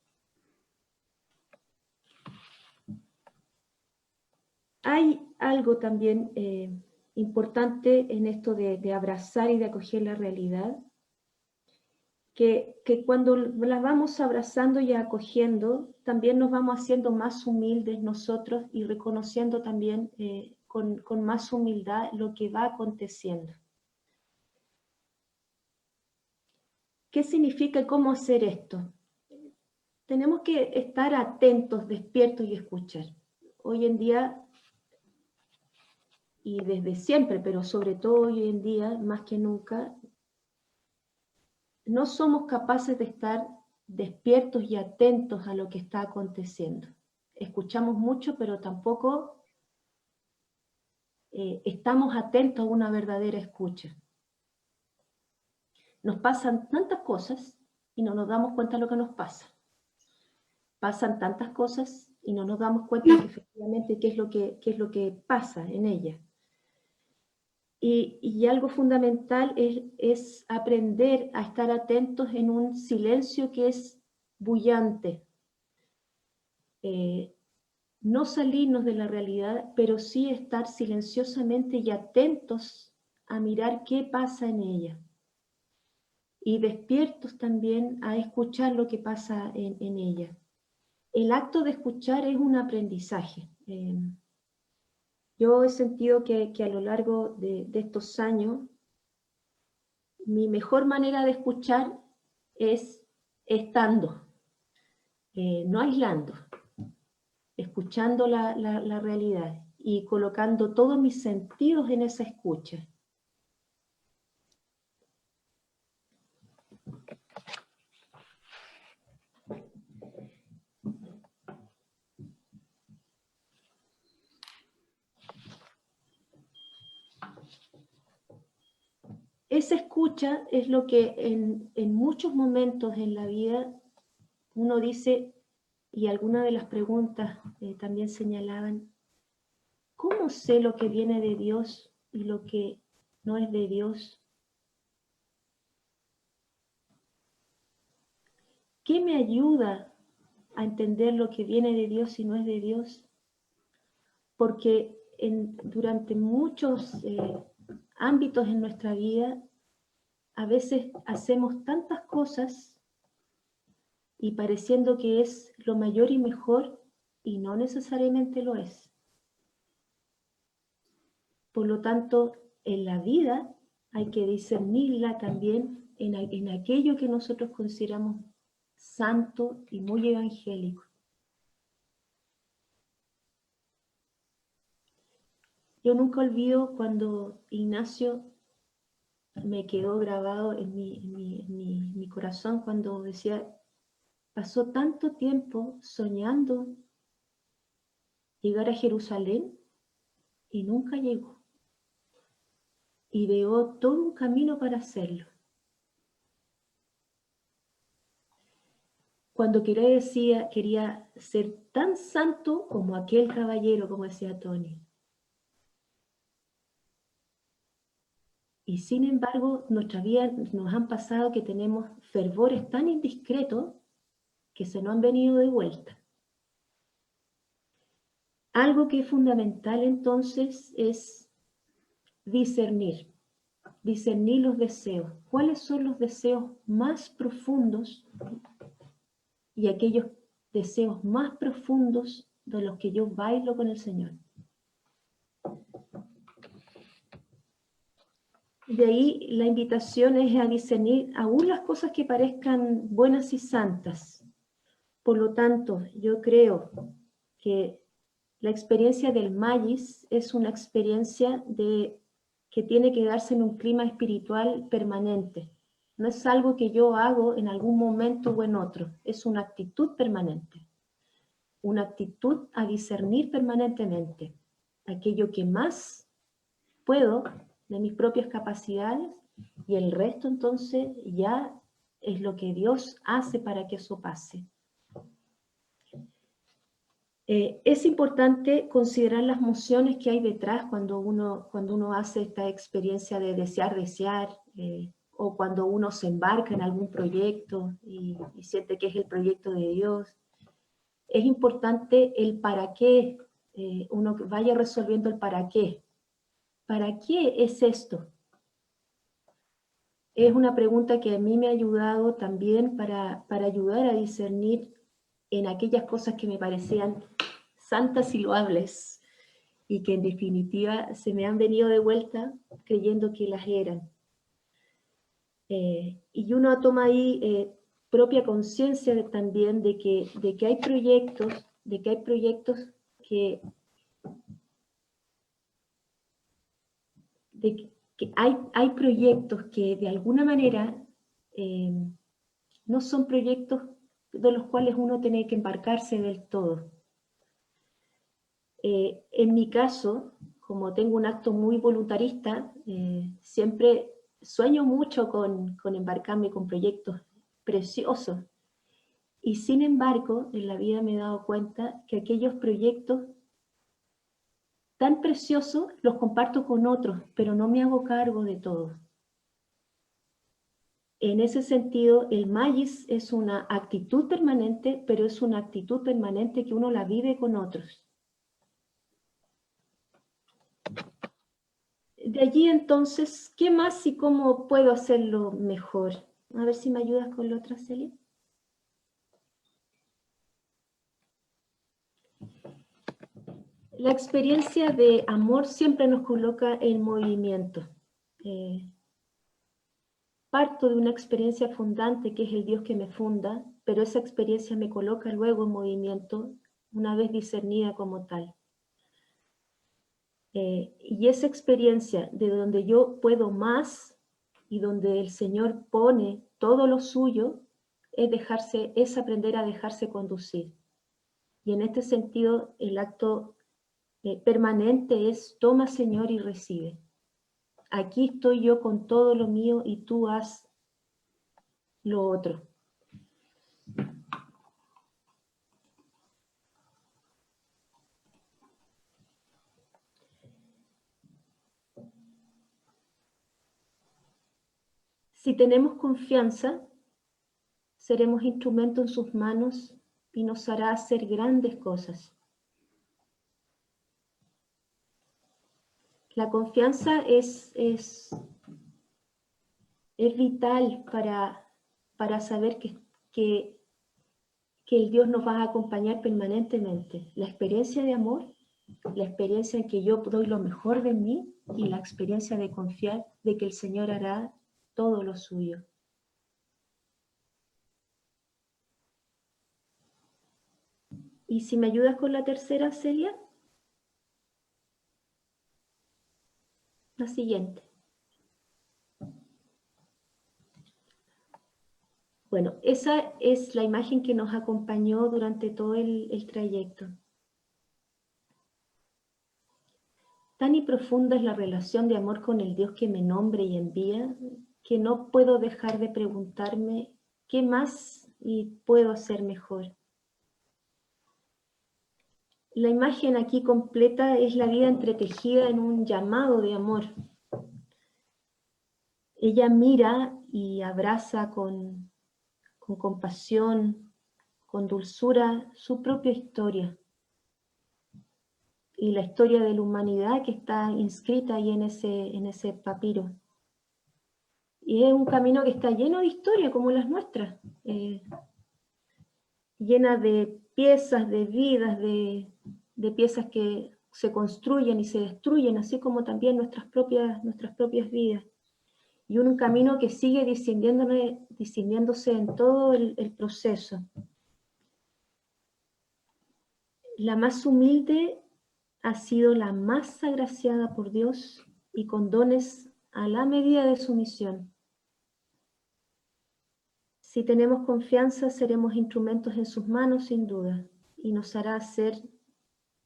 Hay algo también importante en esto de abrazar y de acoger la realidad, que cuando las vamos abrazando y acogiendo, también nos vamos haciendo más humildes nosotros y reconociendo también con más humildad lo que va aconteciendo. ¿Qué significa y cómo hacer esto? Tenemos que estar atentos, despiertos y escuchar. Hoy en día, y desde siempre, pero sobre todo hoy en día, más que nunca, no somos capaces de estar despiertos y atentos a lo que está aconteciendo. Escuchamos mucho, pero tampoco estamos atentos a una verdadera escucha. Nos pasan tantas cosas y no nos damos cuenta de lo que nos pasa. Pasan tantas cosas y no nos damos cuenta de que efectivamente qué es lo que pasa en ellas. Y algo fundamental es aprender a estar atentos en un silencio que es bullante. No salirnos de la realidad, pero sí estar silenciosamente y atentos a mirar qué pasa en ella. Y despiertos también a escuchar lo que pasa en ella. El acto de escuchar es un aprendizaje. Yo he sentido que a lo largo de estos años, mi mejor manera de escuchar es estando, no aislando, escuchando la realidad y colocando todos mis sentidos en esa escucha. Esa escucha es lo que en muchos momentos en la vida uno dice, y algunas de las preguntas también señalaban, ¿cómo sé lo que viene de Dios y lo que no es de Dios? ¿Qué me ayuda a entender lo que viene de Dios y no es de Dios? Porque durante muchos ámbitos en nuestra vida, a veces hacemos tantas cosas y pareciendo que es lo mayor y mejor, y no necesariamente lo es. Por lo tanto, en la vida hay que discernirla también en aquello que nosotros consideramos santo y muy evangélico. Yo nunca olvido cuando Ignacio me quedó grabado en mi corazón cuando decía, pasó tanto tiempo soñando llegar a Jerusalén y nunca llegó. Y veo todo un camino para hacerlo. Cuando quería ser tan santo como aquel caballero, como decía Tony. Y sin embargo, nuestra vida nos han pasado que tenemos fervores tan indiscretos que se nos han venido de vuelta. Algo que es fundamental entonces es discernir los deseos. ¿Cuáles son los deseos más profundos y aquellos deseos más profundos de los que yo bailo con el Señor? De ahí la invitación es a discernir aún las cosas que parezcan buenas y santas. Por lo tanto, yo creo que la experiencia del Magis es una experiencia que tiene que darse en un clima espiritual permanente. No es algo que yo hago en algún momento o en otro, es una actitud permanente. Una actitud a discernir permanentemente aquello que más puedo de mis propias capacidades y el resto entonces ya es lo que Dios hace para que eso pase. Es importante considerar las emociones que hay detrás cuando uno hace esta experiencia de desear, o cuando uno se embarca en algún proyecto y siente que es el proyecto de Dios. Es importante el para qué, uno vaya resolviendo el para qué. ¿Para qué es esto? Es una pregunta que a mí me ha ayudado también para ayudar a discernir en aquellas cosas que me parecían santas y loables y que en definitiva se me han venido de vuelta creyendo que las eran. Y uno toma ahí propia conciencia también de que hay proyectos, que hay proyectos que de alguna manera no son proyectos de los cuales uno tiene que embarcarse del todo. En mi caso, como tengo un acto muy voluntarista, siempre sueño mucho con embarcarme con proyectos preciosos. Y sin embargo, en la vida me he dado cuenta que aquellos proyectos tan preciosos los comparto con otros, pero no me hago cargo de todo. En ese sentido, el Magis es una actitud permanente, pero es una actitud permanente que uno la vive con otros. De allí entonces, ¿qué más y cómo puedo hacerlo mejor? A ver si me ayudas con la otra, Celia. La experiencia de amor siempre nos coloca en movimiento. Parto de una experiencia fundante que es el Dios que me funda, pero esa experiencia me coloca luego en movimiento una vez discernida como tal. Y esa experiencia de donde yo puedo más y donde el Señor pone todo lo suyo es aprender a dejarse conducir. Y en este sentido el acto permanente es toma, Señor, y recibe. Aquí estoy yo con todo lo mío y tú haz lo otro. Si tenemos confianza, seremos instrumento en sus manos y nos hará hacer grandes cosas. La confianza es vital para saber que el Dios nos va a acompañar permanentemente. La experiencia de amor, la experiencia en que yo doy lo mejor de mí y la experiencia de confiar de que el Señor hará todo lo suyo. ¿Y si me ayudas con la tercera, Celia? La siguiente. Bueno, esa es la imagen que nos acompañó durante todo el trayecto. Tan y profunda es la relación de amor con el Dios que me nombra y envía, que no puedo dejar de preguntarme qué más y puedo hacer mejor. La imagen aquí completa es la vida entretejida en un llamado de amor. Ella mira y abraza con compasión, con dulzura, su propia historia y la historia de la humanidad que está inscrita ahí en ese papiro. Y es un camino que está lleno de historia como las nuestras, llena de piezas, de vidas, de piezas que se construyen y se destruyen, así como también nuestras propias vidas. y un camino que sigue distinguiéndose en todo el proceso. La más humilde ha sido la más agraciada por Dios y con dones a la medida de su misión. Si tenemos confianza, seremos instrumentos en sus manos sin duda, y nos hará hacer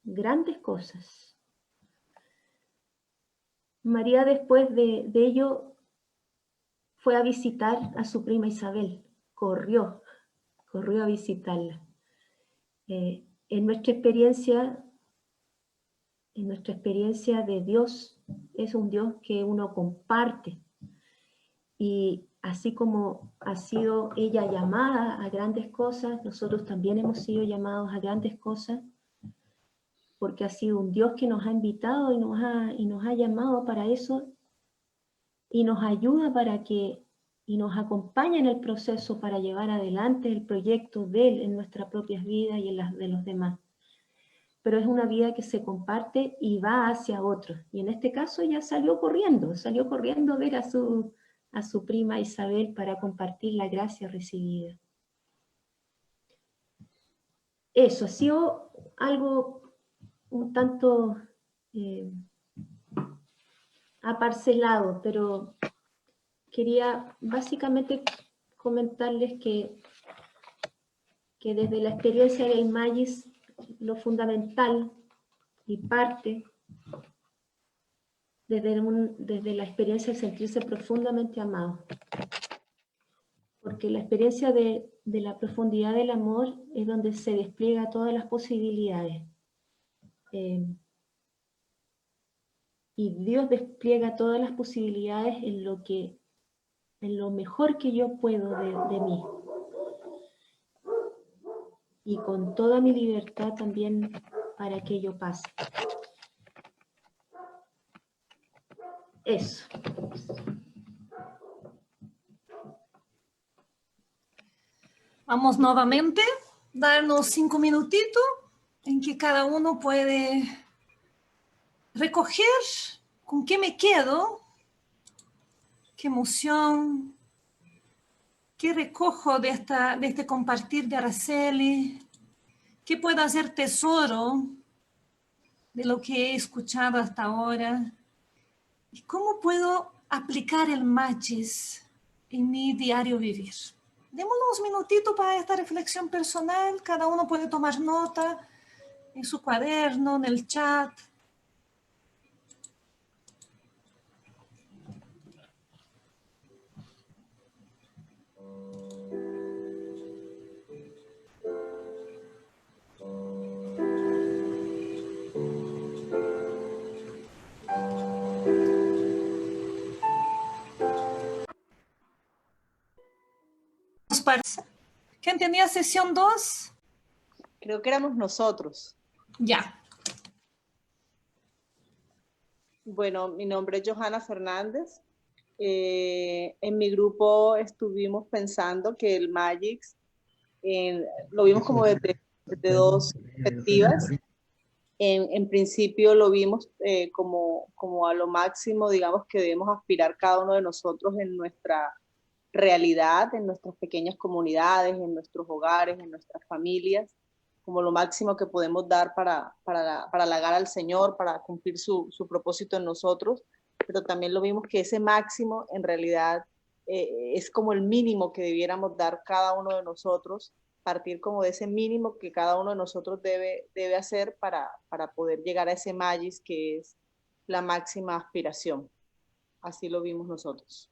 grandes cosas. María, después de ello, fue a visitar a su prima Isabel. Corrió a visitarla. En nuestra experiencia de Dios, es un Dios que uno comparte. Y así como ha sido ella llamada a grandes cosas, nosotros también hemos sido llamados a grandes cosas, porque ha sido un Dios que nos ha invitado y nos ha llamado para eso, y nos ayuda y nos acompaña en el proceso para llevar adelante el proyecto de Él en nuestras propias vidas y en las de los demás. Pero es una vida que se comparte y va hacia otros. Y en este caso ella salió corriendo a ver a su prima Isabel para compartir la gracia recibida. Eso ha sido algo un tanto aparcelado, pero quería básicamente comentarles que desde la experiencia del Magis, lo fundamental y parte desde la experiencia de sentirse profundamente amado. Porque la experiencia de la profundidad del amor es donde se despliega todas las posibilidades. Y Dios despliega todas las posibilidades en lo mejor que yo puedo de mí. Y con toda mi libertad también para que ello pase. Eso. Vamos nuevamente a darnos 5 minutitos en que cada uno puede recoger con qué me quedo, qué emoción, qué recojo de este compartir de Araceli, qué puedo hacer tesoro de lo que he escuchado hasta ahora y cómo puedo aplicar el Magis en mi diario vivir. Démonos unos minutitos para esta reflexión personal. Cada uno puede tomar nota en su cuaderno, en el chat. ¿Quién tenía sesión 2? Creo que éramos nosotros. Ya. Bueno, mi nombre es Johanna Fernández. En mi grupo estuvimos pensando que el Magix lo vimos como desde dos perspectivas. En principio lo vimos como a lo máximo, digamos, que debemos aspirar cada uno de nosotros en nuestra realidad, en nuestras pequeñas comunidades, en nuestros hogares, en nuestras familias, como lo máximo que podemos dar para halagar al Señor, para cumplir su propósito en nosotros, pero también lo vimos que ese máximo en realidad es como el mínimo que debiéramos dar cada uno de nosotros, partir como de ese mínimo que cada uno de nosotros debe hacer para poder llegar a ese Magis que es la máxima aspiración. Así lo vimos nosotros.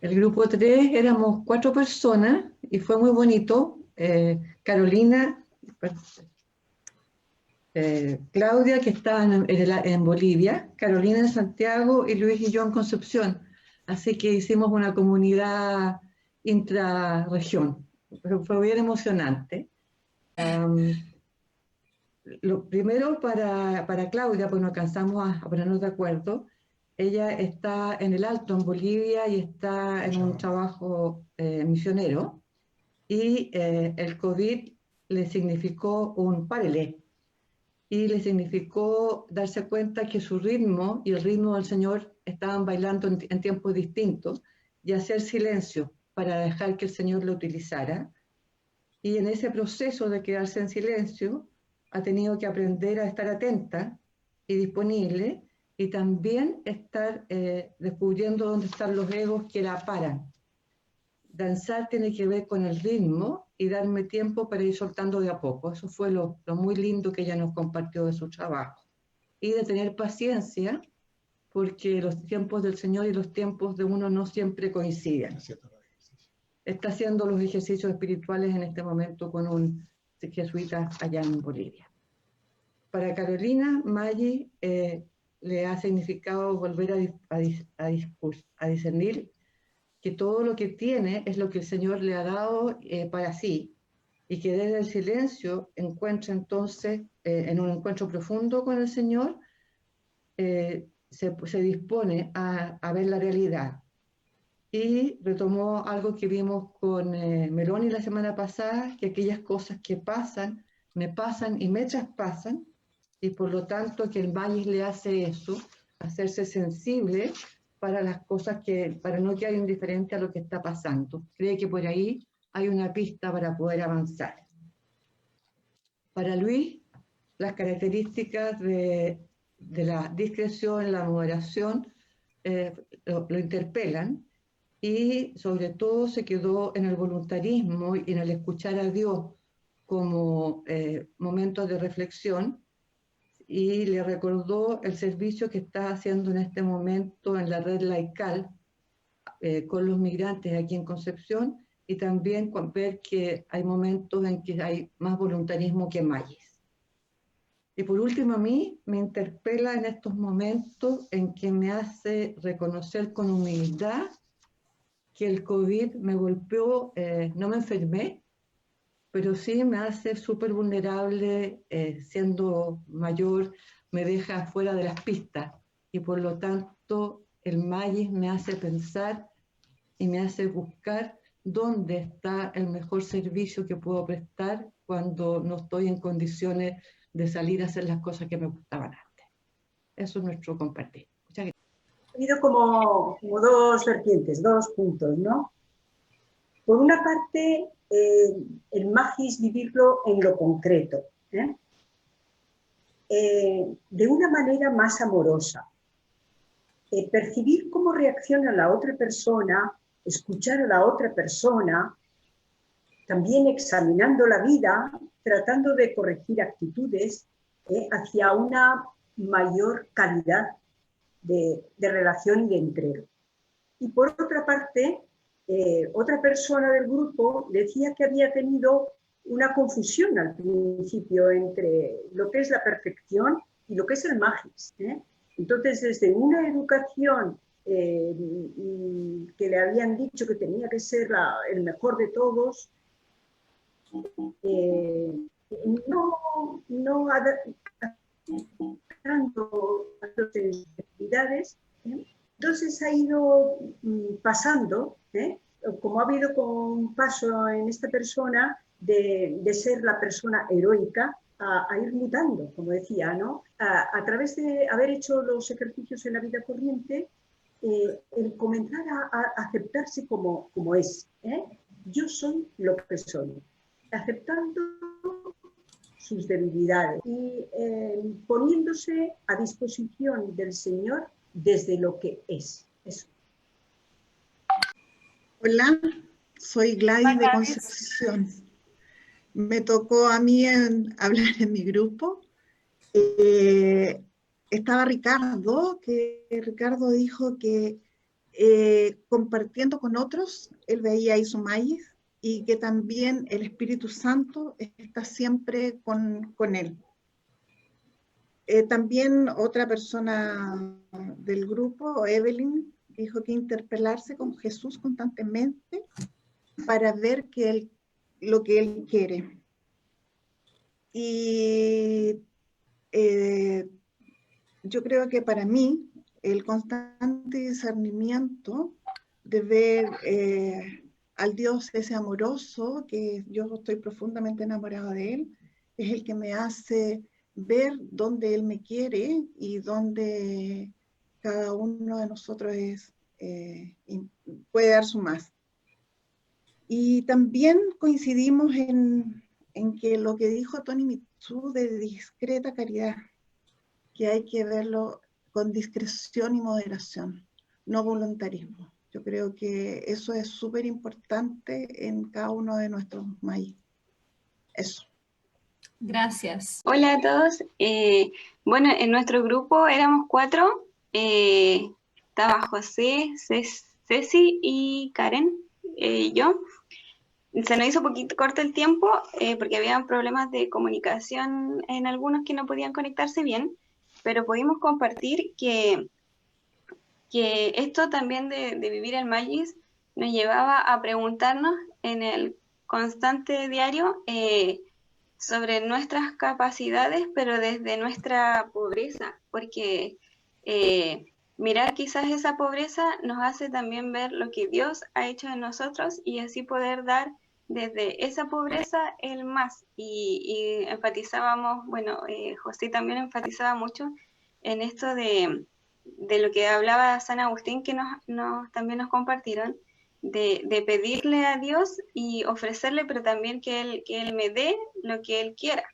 El grupo 3 éramos 4 personas y fue muy bonito. Carolina, Claudia, que estaba en Bolivia, Carolina en Santiago y Luis y yo en Concepción. Así que hicimos una comunidad intrarregión. Pero fue bien emocionante. Lo primero para Claudia, pues no alcanzamos a ponernos de acuerdo. Ella está en el Alto, en Bolivia, y está en un trabajo misionero. Y el COVID le significó un párele. y le significó darse cuenta que su ritmo y el ritmo del Señor estaban bailando en tiempos distintos y hacer silencio para dejar que el Señor lo utilizara. Y en ese proceso de quedarse en silencio, ha tenido que aprender a estar atenta y disponible y también estar descubriendo dónde están los egos que la paran. Danzar tiene que ver con el ritmo y darme tiempo para ir soltando de a poco. Eso fue lo muy lindo que ella nos compartió de su trabajo. Y de tener paciencia, porque los tiempos del Señor y los tiempos de uno no siempre coinciden. Está haciendo los ejercicios espirituales en este momento con un jesuita allá en Bolivia. Para Carolina, Maggi le ha significado volver a discernir que todo lo que tiene es lo que el Señor le ha dado para sí, y que desde el silencio encuentra entonces, en un encuentro profundo con el Señor, se dispone a ver la realidad. Y retomó algo que vimos con Meloni la semana pasada, que aquellas cosas que pasan, me pasan y me traspasan, y por lo tanto que el Maggi le hace eso, hacerse sensible para las cosas para no quedar indiferente a lo que está pasando. Cree que por ahí hay una pista para poder avanzar. Para Luis, las características de la discreción, la moderación, lo interpelan, y sobre todo se quedó en el voluntarismo y en el escuchar a Dios como momentos de reflexión, y le recordó el servicio que está haciendo en este momento en la red laical con los migrantes aquí en Concepción, y también con ver que hay momentos en que hay más voluntarismo que Magis. Y por último, a mí me interpela en estos momentos en que me hace reconocer con humildad que el COVID me golpeó, no me enfermé, pero sí me hace súper vulnerable, siendo mayor, me deja fuera de las pistas, y por lo tanto el Magis me hace pensar y me hace buscar dónde está el mejor servicio que puedo prestar cuando no estoy en condiciones de salir a hacer las cosas que me gustaban antes. Eso es nuestro compartir. Muchas gracias. Ha habido como dos vertientes, dos puntos, ¿no? Por una parte, el Magis vivirlo en lo concreto, de una manera más amorosa. Percibir cómo reacciona la otra persona, escuchar a la otra persona, también examinando la vida, tratando de corregir actitudes hacia una mayor calidad de relación y de entrega. Y por otra parte, otra persona del grupo decía que había tenido una confusión al principio entre lo que es la perfección y lo que es el Magis. Entonces, desde una educación que le habían dicho que tenía que ser el mejor de todos, no adaptando a las necesidades, entonces ha ido pasando, como ha habido un paso en esta persona de ser la persona heroica a ir mutando, como decía, ¿no? A través de haber hecho los ejercicios en la vida corriente, el comenzar a aceptarse como es. Yo soy lo que soy, aceptando sus debilidades y poniéndose a disposición del Señor desde lo que es. Eso. Hola, soy Gladys de Concepción. Me tocó a mí hablar en mi grupo. Estaba Ricardo, que Ricardo dijo que compartiendo con otros, él veía ahí su Magis, y que también el Espíritu Santo está siempre con él. También otra persona del grupo, Evelyn, dijo que interpelarse con Jesús constantemente para ver lo que él quiere. Y yo creo que para mí el constante discernimiento de ver al Dios ese amoroso, que yo estoy profundamente enamorada de él, es el que me hace ver dónde Él me quiere y dónde cada uno de nosotros puede dar su más. Y también coincidimos en que lo que dijo Tony Mitsu de discreta caridad, que hay que verlo con discreción y moderación, no voluntarismo. Yo creo que eso es súper importante en cada uno de nuestros maíz. Eso. Gracias. Hola a todos. Bueno, en nuestro grupo éramos 4. Estaba José, Ceci y Karen, y yo. Se nos hizo un poquito corto el tiempo porque había problemas de comunicación en algunos que no podían conectarse bien, pero pudimos compartir que esto también de vivir el Magis nos llevaba a preguntarnos en el constante diario sobre nuestras capacidades, pero desde nuestra pobreza, porque mirar quizás esa pobreza nos hace también ver lo que Dios ha hecho en nosotros y así poder dar desde esa pobreza el más. Y enfatizábamos, bueno, José también enfatizaba mucho en esto de lo que hablaba San Agustín, que también nos compartieron, de pedirle a Dios y ofrecerle, pero también que Él me dé lo que Él quiera,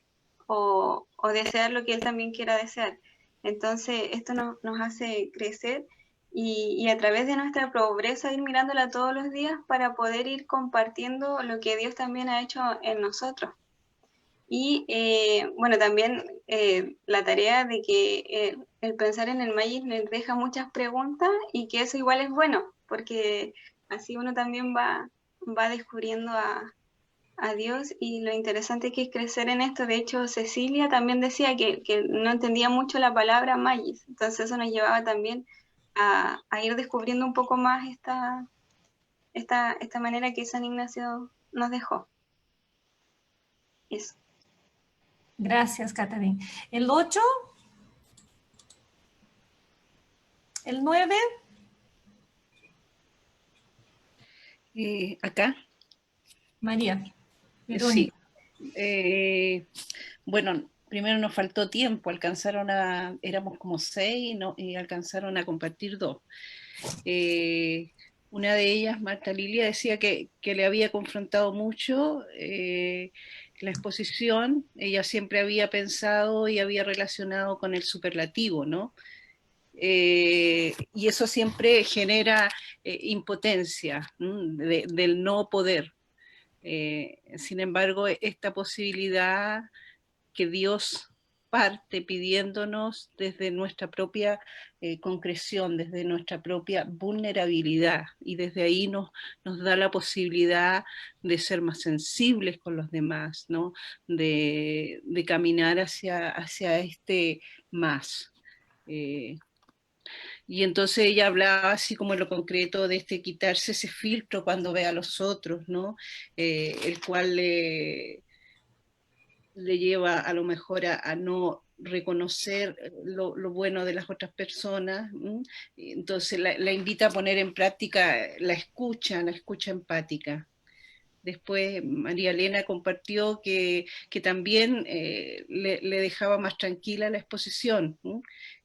o desear lo que Él también quiera desear. Entonces, esto nos hace crecer y a través de nuestra pobreza ir mirándola todos los días para poder ir compartiendo lo que Dios también ha hecho en nosotros. Y bueno, también la tarea de que el pensar en el Magis nos deja muchas preguntas y que eso igual es bueno, porque así uno también va descubriendo a Dios y lo interesante que es crecer en esto. De hecho, Cecilia también decía que no entendía mucho la palabra Magis, entonces eso nos llevaba también a ir descubriendo un poco más esta manera que San Ignacio nos dejó. Eso. Gracias, Catherine. El 8. El 9. Acá. María. Sí. Verónica. Bueno, primero nos faltó tiempo, éramos como 6 y alcanzaron a compartir 2. Una de ellas, Marta Lilia, decía que le había confrontado mucho la exposición. Ella siempre había pensado y había relacionado con el superlativo, ¿no? Y eso siempre genera impotencia, del no poder. Sin embargo, esta posibilidad que Dios parte pidiéndonos desde nuestra propia concreción, desde nuestra propia vulnerabilidad, y desde ahí nos da la posibilidad de ser más sensibles con los demás, ¿no? de caminar hacia este más. Y entonces ella hablaba así como en lo concreto de quitarse ese filtro cuando ve a los otros, ¿no? El cual le lleva a lo mejor a no reconocer lo bueno de las otras personas. Entonces la invita a poner en práctica la escucha empática. Después María Elena compartió que también le dejaba más tranquila la exposición,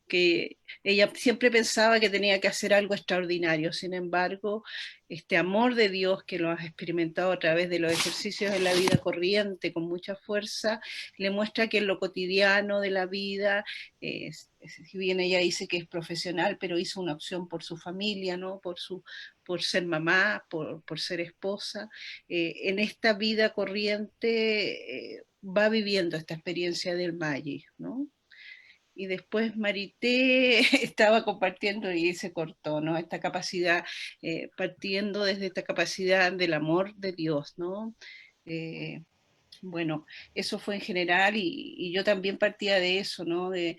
que ella siempre pensaba que tenía que hacer algo extraordinario. Sin embargo, este amor de Dios que lo has experimentado a través de los ejercicios en la vida corriente con mucha fuerza, le muestra que en lo cotidiano de la vida, si bien ella dice que es profesional, pero hizo una opción por su familia, ¿no? por ser mamá, por ser esposa, en esta vida corriente va viviendo esta experiencia del Magis, ¿no? Y después Marité estaba compartiendo y se cortó, ¿no? Esta capacidad, partiendo desde esta capacidad del amor de Dios, ¿no? Bueno, eso fue en general y yo también partía de eso, ¿no? De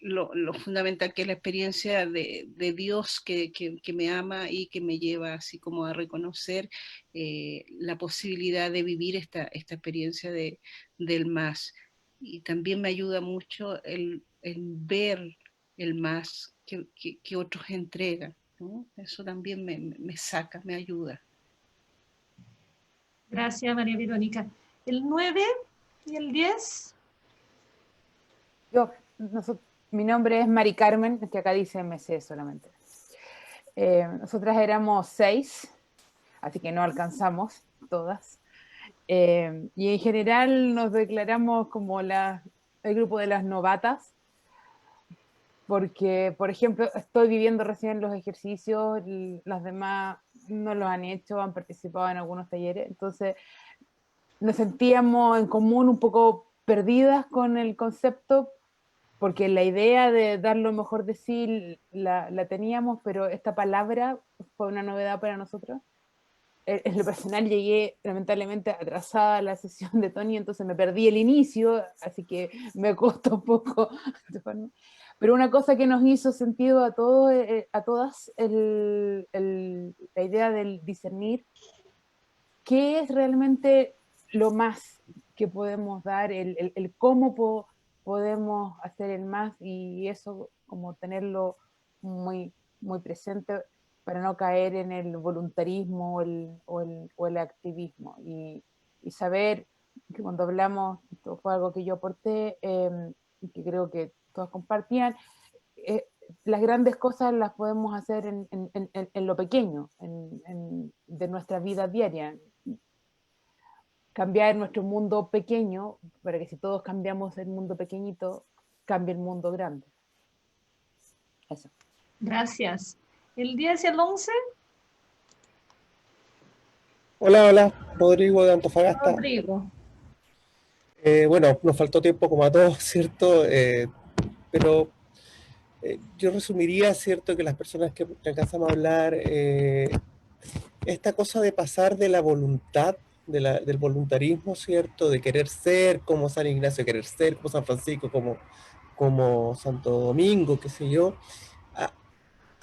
lo fundamental que es la experiencia de Dios que me ama y que me lleva así como a reconocer la posibilidad de vivir esta experiencia del más. Y también me ayuda mucho el ver el más que otros entregan, ¿no? Eso también me saca, me ayuda. Gracias, María Verónica. El 9 y el 10. Mi nombre es Mari Carmen, que acá dice MC solamente. Nosotras éramos 6, así que no alcanzamos todas. Y en general nos declaramos como el grupo de las novatas, porque, por ejemplo, estoy viviendo recién los ejercicios, las demás no los han hecho, han participado en algunos talleres, entonces nos sentíamos en común un poco perdidas con el concepto, porque la idea de dar lo mejor de sí la teníamos, pero esta palabra fue una novedad para nosotros. En lo personal llegué lamentablemente atrasada a la sesión de Tony, entonces me perdí el inicio, así que me costó un poco. Pero una cosa que nos hizo sentido a todos, a todas, la idea del discernir qué es realmente lo más que podemos dar, el cómo podemos hacer el más, y eso como tenerlo muy, muy presente para no caer en el voluntarismo o el activismo, y saber que cuando hablamos, esto fue algo que yo aporté, y que creo que todos compartían, las grandes cosas las podemos hacer en lo pequeño, de nuestra vida diaria. Cambiar nuestro mundo pequeño, para que si todos cambiamos el mundo pequeñito, cambie el mundo grande. Eso. Gracias. ¿El 10 y el 11? Hola, Rodrigo de Antofagasta. Rodrigo. Bueno, nos faltó tiempo como a todos, ¿cierto? Pero yo resumiría, ¿cierto?, que las personas que alcanzamos a hablar, esta cosa de pasar de la voluntad, del voluntarismo, ¿cierto?, de querer ser como San Ignacio, querer ser como San Francisco, como Santo Domingo, qué sé yo,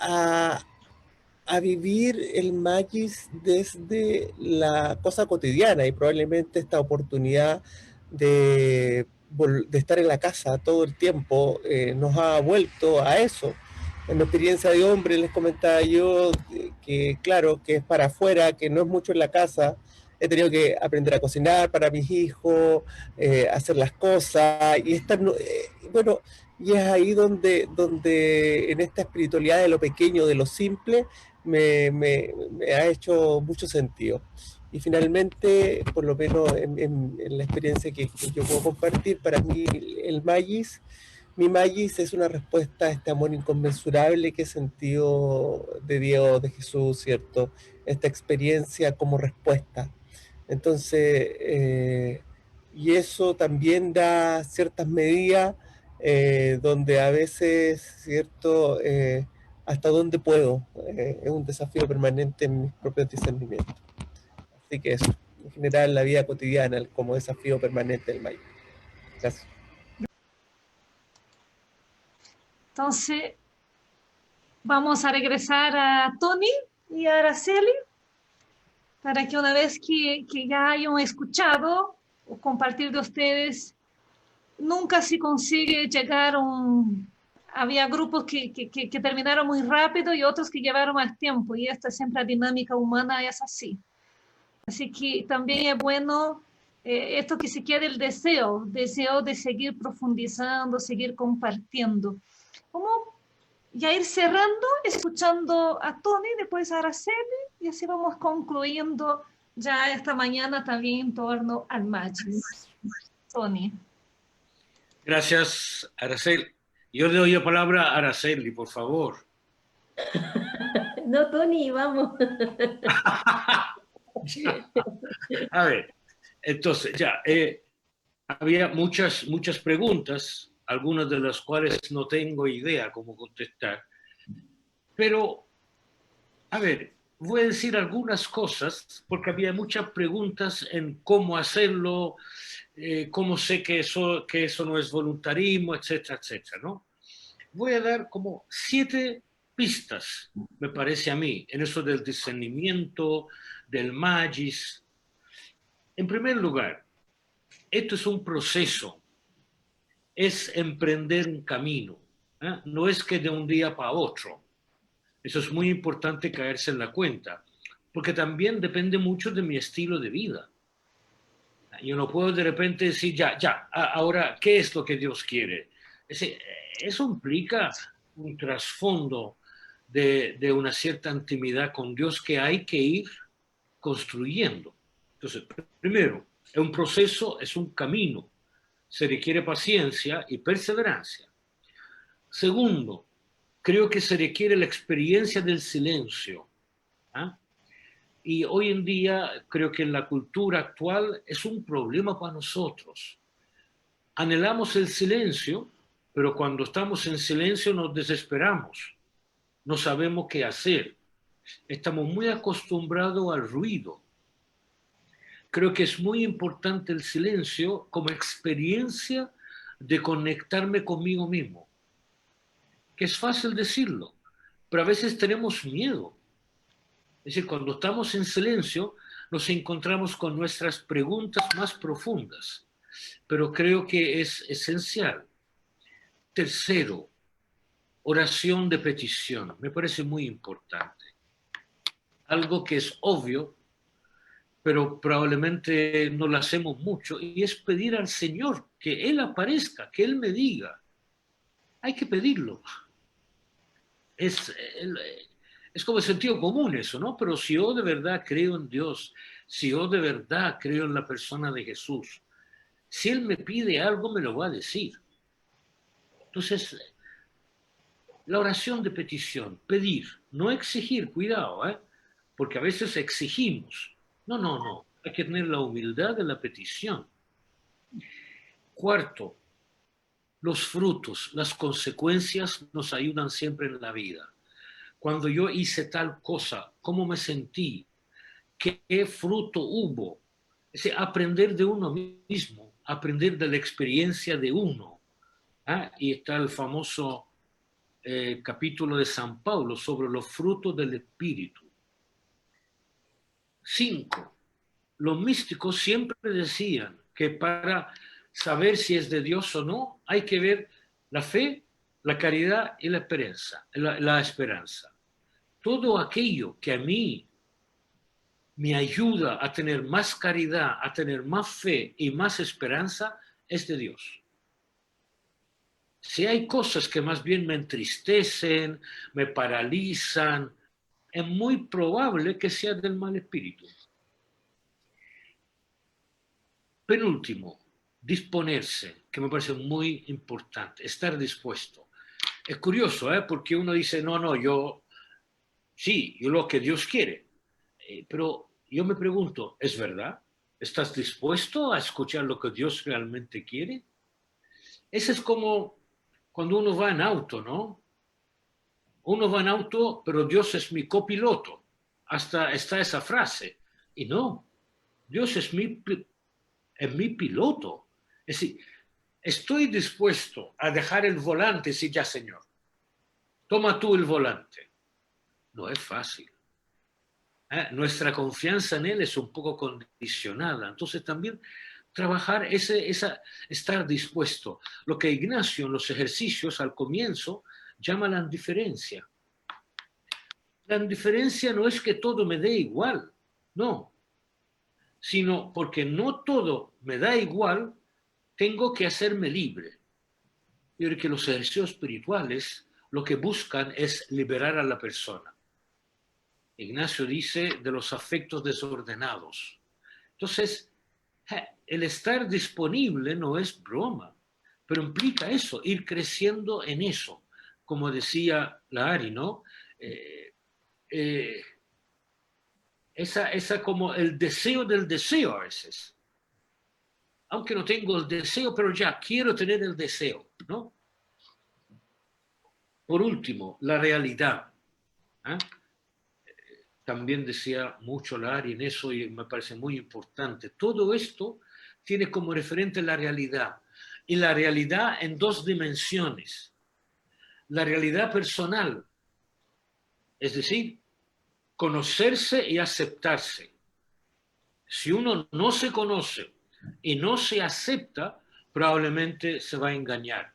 a vivir el Magis desde la cosa cotidiana, y probablemente esta oportunidad de estar en la casa todo el tiempo nos ha vuelto a eso. En mi experiencia de hombre les comentaba yo que claro, que es para afuera, que no es mucho en la casa. He tenido que aprender a cocinar para mis hijos, hacer las cosas, y estar, bueno, y es ahí donde en esta espiritualidad de lo pequeño, de lo simple, me ha hecho mucho sentido. Y finalmente, por lo menos en la experiencia que yo puedo compartir, para mí mi Magis es una respuesta a este amor inconmensurable que he sentido de Dios, de Jesús, ¿cierto? Esta experiencia como respuesta. Entonces, y eso también da ciertas medidas donde a veces, ¿cierto?, hasta dónde puedo. Es un desafío permanente en mis propios discernimientos. Así que eso, en general, la vida cotidiana como desafío permanente del Magis. Gracias. Entonces, vamos a regresar a Tony y a Araceli, para que una vez que ya hayan escuchado o compartir de ustedes, nunca se consigue llegar a Había grupos que terminaron muy rápido y otros que llevaron más tiempo, y esta siempre la dinámica humana es así. Así que también es bueno esto que se quede el deseo de seguir profundizando, seguir compartiendo. Como ya ir cerrando, escuchando a Tony, después a Araceli, y así vamos concluyendo ya esta mañana también en torno al Magis. Tony. Gracias, Araceli. Yo le doy la palabra a Araceli, por favor. No, Tony, vamos. A ver, entonces ya, había muchas preguntas, algunas de las cuales no tengo idea cómo contestar, pero, a ver, voy a decir algunas cosas, porque había muchas preguntas en cómo hacerlo, cómo sé que eso no es voluntarismo, etcétera, etcétera, ¿no? Voy a dar como 7 pistas, me parece a mí, en eso del discernimiento, del Magis. En primer lugar, esto es un proceso, es emprender un camino, ¿eh? No es que de un día para otro. Eso es muy importante caerse en la cuenta, porque también depende mucho de mi estilo de vida. Yo no puedo de repente decir, ya, ahora, ¿qué es lo que Dios quiere? Es decir, eso implica un trasfondo de una cierta intimidad con Dios que hay que ir construyendo. Entonces, primero, es un proceso, es un camino. Se requiere paciencia y perseverancia. Segundo, creo que se requiere la experiencia del silencio. ¿Ah? Y hoy en día creo que en la cultura actual es un problema para nosotros. Anhelamos el silencio, pero cuando estamos en silencio nos desesperamos. No sabemos qué hacer. Estamos muy acostumbrados al ruido. Creo que es muy importante el silencio como experiencia de conectarme conmigo mismo. Que es fácil decirlo, pero a veces tenemos miedo. Es decir, cuando estamos en silencio, nos encontramos con nuestras preguntas más profundas, pero creo que es esencial. Tercero, oración de petición. Me parece muy importante. Algo que es obvio, pero probablemente no lo hacemos mucho, y es pedir al Señor que Él aparezca, que Él me diga. Hay que pedirlo. Es como el sentido común eso, ¿no? Pero si yo de verdad creo en Dios, si yo de verdad creo en la persona de Jesús, si Él me pide algo, me lo va a decir. Entonces, la oración de petición, pedir, no exigir, cuidado, porque a veces exigimos. No, hay que tener la humildad de la petición. Cuarto, los frutos, las consecuencias nos ayudan siempre en la vida. Cuando yo hice tal cosa, ¿cómo me sentí? ¿Qué fruto hubo? Es decir, aprender de uno mismo, aprender de la experiencia de uno. Y está el famoso capítulo de San Pablo sobre los frutos del Espíritu. 5. Los místicos siempre decían que para saber si es de Dios o no, hay que ver la fe, la caridad y la esperanza. Todo aquello que a mí me ayuda a tener más caridad, a tener más fe y más esperanza, es de Dios. Si hay cosas que más bien me entristecen, me paralizan, es muy probable que sea del mal espíritu. Penúltimo, disponerse, que me parece muy importante, estar dispuesto. Es curioso, porque uno dice, no, yo lo que Dios quiere. Pero yo me pregunto, ¿es verdad? ¿Estás dispuesto a escuchar lo que Dios realmente quiere? Ese es como cuando uno va en auto, ¿no? Uno va en auto, pero Dios es mi copiloto. Hasta está esa frase. Y no, Dios es mi piloto. Es decir, estoy dispuesto a dejar el volante, sí, ya, Señor. Toma tú el volante. No es fácil. Nuestra confianza en Él es un poco condicionada. Entonces también trabajar estar dispuesto. Lo que Ignacio en los ejercicios al comienzo llama la indiferencia. La indiferencia no es que todo me dé igual, no, sino porque no todo me da igual, tengo que hacerme libre. Yo creo que los ejercicios espirituales lo que buscan es liberar a la persona. Ignacio dice de los afectos desordenados. Entonces, el estar disponible no es broma, pero implica eso, ir creciendo en eso. Como decía la Ari, ¿no? Esa como el deseo del deseo a veces. Aunque no tengo el deseo, pero ya quiero tener el deseo, ¿no? Por último, la realidad. También decía mucho la Ari en eso y me parece muy importante. Todo esto tiene como referente la realidad. Y la realidad en dos dimensiones. La realidad personal, es decir, conocerse y aceptarse. Si uno no se conoce y no se acepta, probablemente se va a engañar.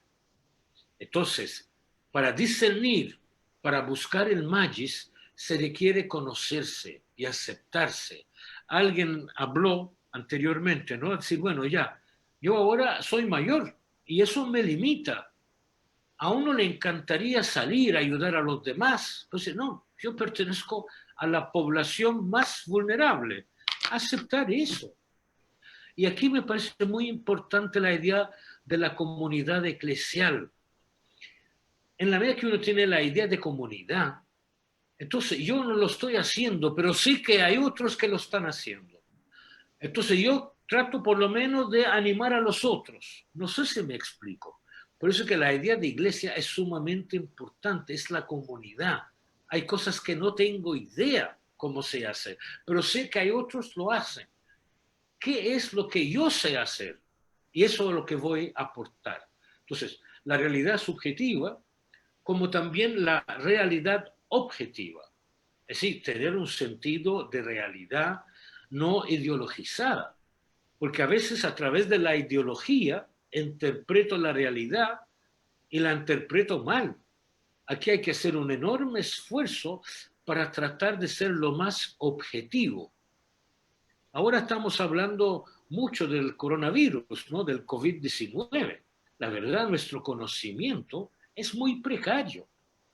Entonces, para discernir, para buscar el magis, se requiere conocerse y aceptarse. Alguien habló anteriormente, ¿no? Decir, bueno, ya, yo ahora soy mayor y eso me limita. A uno le encantaría salir a ayudar a los demás. Entonces, no, yo pertenezco a la población más vulnerable. Aceptar eso. Y aquí me parece muy importante la idea de la comunidad eclesial. En la medida que uno tiene la idea de comunidad, entonces yo no lo estoy haciendo, pero sí que hay otros que lo están haciendo. Entonces yo trato por lo menos de animar a los otros. No sé si me explico. Por eso que la idea de iglesia es sumamente importante, es la comunidad. Hay cosas que no tengo idea cómo se hace, pero sé que hay otros lo hacen. ¿Qué es lo que yo sé hacer? Y eso es lo que voy a aportar. Entonces, la realidad subjetiva, como también la realidad objetiva. Es decir, tener un sentido de realidad no ideologizada. Porque a veces a través de la ideología interpreto la realidad y la interpreto mal. Aquí hay que hacer un enorme esfuerzo para tratar de ser lo más objetivo. Ahora estamos hablando mucho del coronavirus, ¿no? Del COVID-19. La verdad, nuestro conocimiento es muy precario.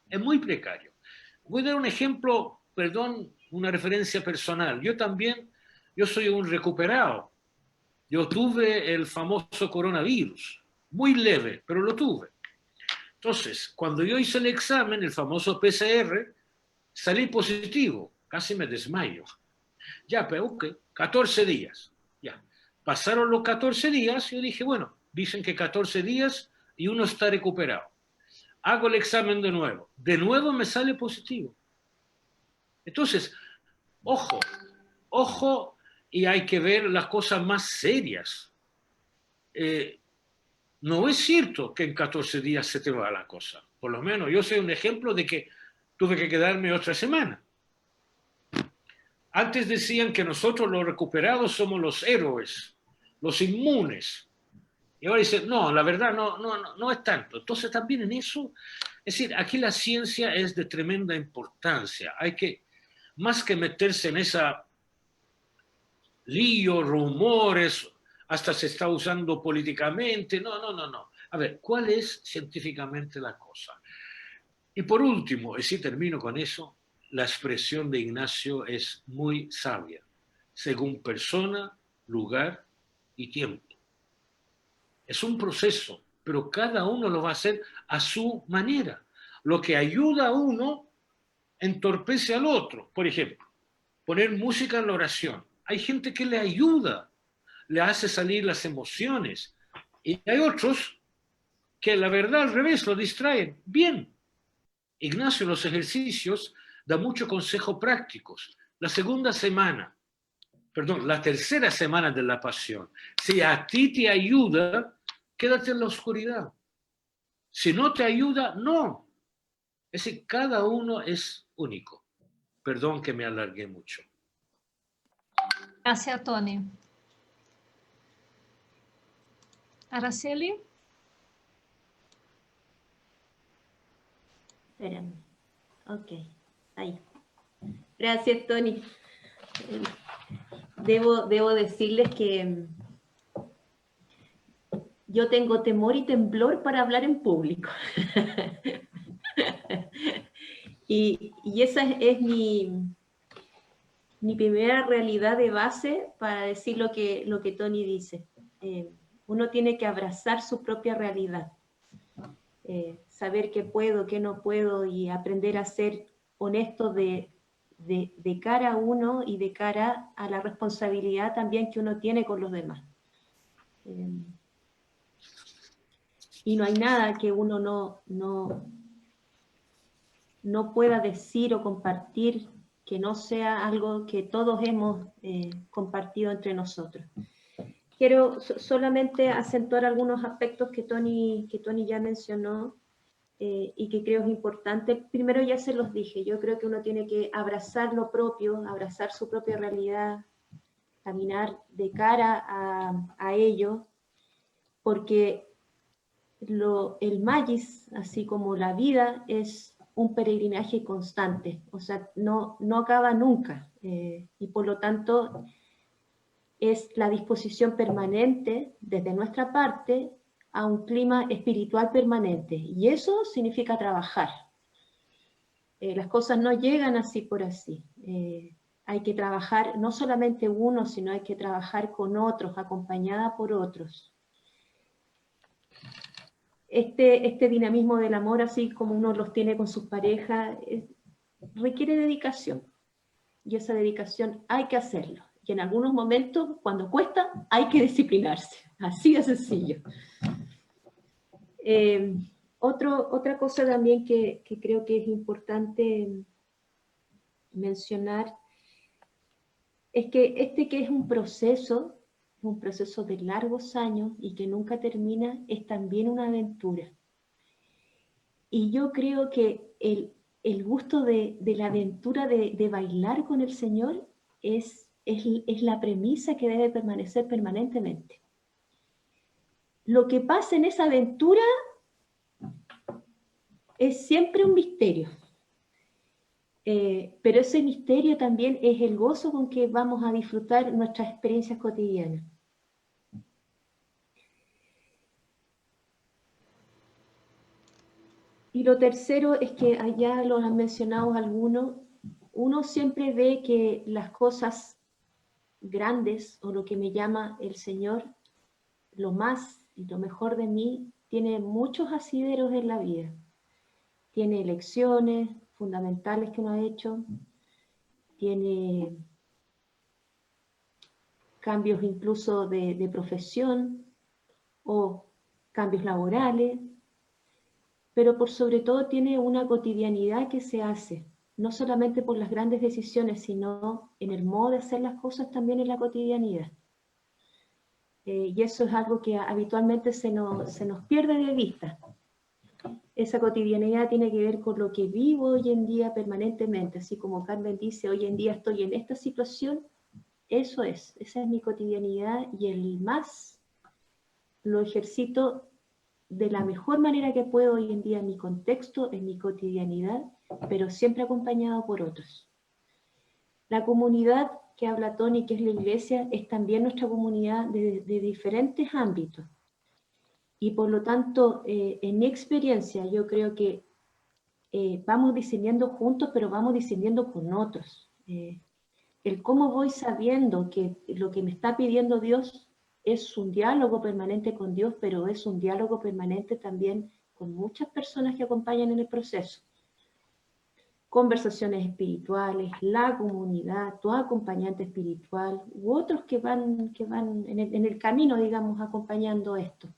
Es muy precario. Voy a dar un ejemplo, perdón, una referencia personal. Yo soy un recuperado. Yo tuve el famoso coronavirus, muy leve, pero lo tuve. Entonces, cuando yo hice el examen, el famoso PCR, salí positivo, casi me desmayo. Ya, pero ok, 14 días. Ya. Pasaron los 14 días y yo dije, bueno, dicen que 14 días y uno está recuperado. Hago el examen de nuevo me sale positivo. Entonces, ojo, y hay que ver las cosas más serias. No es cierto que en 14 días se te va la cosa. Por lo menos yo soy un ejemplo de que tuve que quedarme otra semana. Antes decían que nosotros los recuperados somos los héroes, los inmunes. Y ahora dicen, no, la verdad no es tanto. Entonces también en eso, es decir, aquí la ciencia es de tremenda importancia. Hay que, más que meterse en esa lío, rumores, hasta se está usando políticamente. No. A ver, ¿cuál es científicamente la cosa? Y por último, y si termino con eso, la expresión de Ignacio es muy sabia, según persona, lugar y tiempo. Es un proceso, pero cada uno lo va a hacer a su manera. Lo que ayuda a uno entorpece al otro. Por ejemplo, poner música en la oración. Hay gente que le ayuda, le hace salir las emociones. Y hay otros que la verdad al revés lo distraen. Bien. Ignacio en los ejercicios da muchos consejos prácticos. La tercera semana de la pasión. Si a ti te ayuda, quédate en la oscuridad. Si no te ayuda, no. Es decir, cada uno es único. Perdón que me alargué mucho. Gracias, Tony. Araceli. Espérame. Ok, ahí. Gracias, Tony. Debo decirles que yo tengo temor y temblor para hablar en público. y esa es mi primera realidad de base para decir lo que Tony dice. Uno tiene que abrazar su propia realidad. Saber qué puedo, qué no puedo y aprender a ser honesto de cara a uno y de cara a la responsabilidad también que uno tiene con los demás. Y no hay nada que uno no pueda decir o compartir que no sea algo que todos hemos compartido entre nosotros. Quiero solamente acentuar algunos aspectos que Tony ya mencionó y que creo es importante. Primero ya se los dije, yo creo que uno tiene que abrazar lo propio, abrazar su propia realidad, caminar de cara a ello, porque el Magis, así como la vida, es un peregrinaje constante, o sea, no acaba nunca, y por lo tanto es la disposición permanente desde nuestra parte a un clima espiritual permanente. Y eso significa trabajar. Las cosas no llegan así por así. Hay que trabajar, no solamente uno, sino hay que trabajar con otros, acompañada por otros. Este dinamismo del amor, así como uno los tiene con sus parejas, requiere dedicación. Y esa dedicación hay que hacerlo. Y en algunos momentos, cuando cuesta, hay que disciplinarse. Así de sencillo. Otra cosa también que creo que es importante mencionar es que que es un proceso de largos años y que nunca termina, es también una aventura. Y yo creo que el gusto de la aventura de bailar con el Señor es la premisa que debe permanecer permanentemente. Lo que pasa en esa aventura es siempre un misterio. Pero ese misterio también es el gozo con que vamos a disfrutar nuestras experiencias cotidianas. Y lo tercero es que allá lo han mencionado algunos, uno siempre ve que las cosas grandes, o lo que me llama el Señor, lo más y lo mejor de mí, tiene muchos asideros en la vida. Tiene lecciones fundamentales que uno ha hecho, tiene cambios incluso de profesión o cambios laborales, pero por sobre todo tiene una cotidianidad que se hace, no solamente por las grandes decisiones, sino en el modo de hacer las cosas también en la cotidianidad. Y eso es algo que habitualmente se nos pierde de vista. Esa cotidianidad tiene que ver con lo que vivo hoy en día permanentemente, así como Carmen dice, hoy en día estoy en esta situación, esa es mi cotidianidad y el más lo ejercito de la mejor manera que puedo hoy en día en mi contexto, en mi cotidianidad, pero siempre acompañado por otros. La comunidad que habla Tony, que es la iglesia, es también nuestra comunidad de diferentes ámbitos. Y por lo tanto, en mi experiencia, yo creo que vamos discerniendo juntos, pero vamos discerniendo con otros. El cómo voy sabiendo que lo que me está pidiendo Dios es un diálogo permanente con Dios, pero es un diálogo permanente también con muchas personas que acompañan en el proceso. Conversaciones espirituales, la comunidad, tu acompañante espiritual, u otros que van en el camino, digamos, acompañando esto.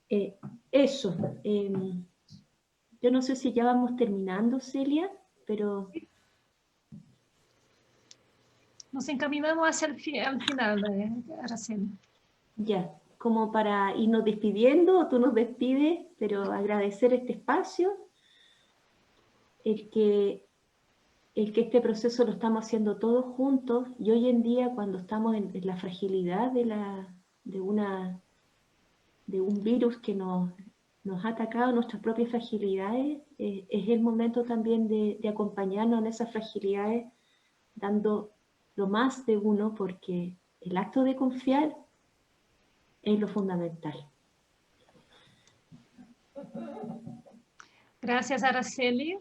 Yo no sé si ya vamos terminando, Celia, pero... Nos encaminamos hacia el final, Araceli. Ya, como para irnos despidiendo, tú nos despides, pero agradecer este espacio, el que este proceso lo estamos haciendo todos juntos, y hoy en día cuando estamos en la fragilidad de un virus que nos ha atacado nuestras propias fragilidades, es el momento también de acompañarnos en esas fragilidades, dando lo más de uno, porque el acto de confiar es lo fundamental. Gracias, Araceli.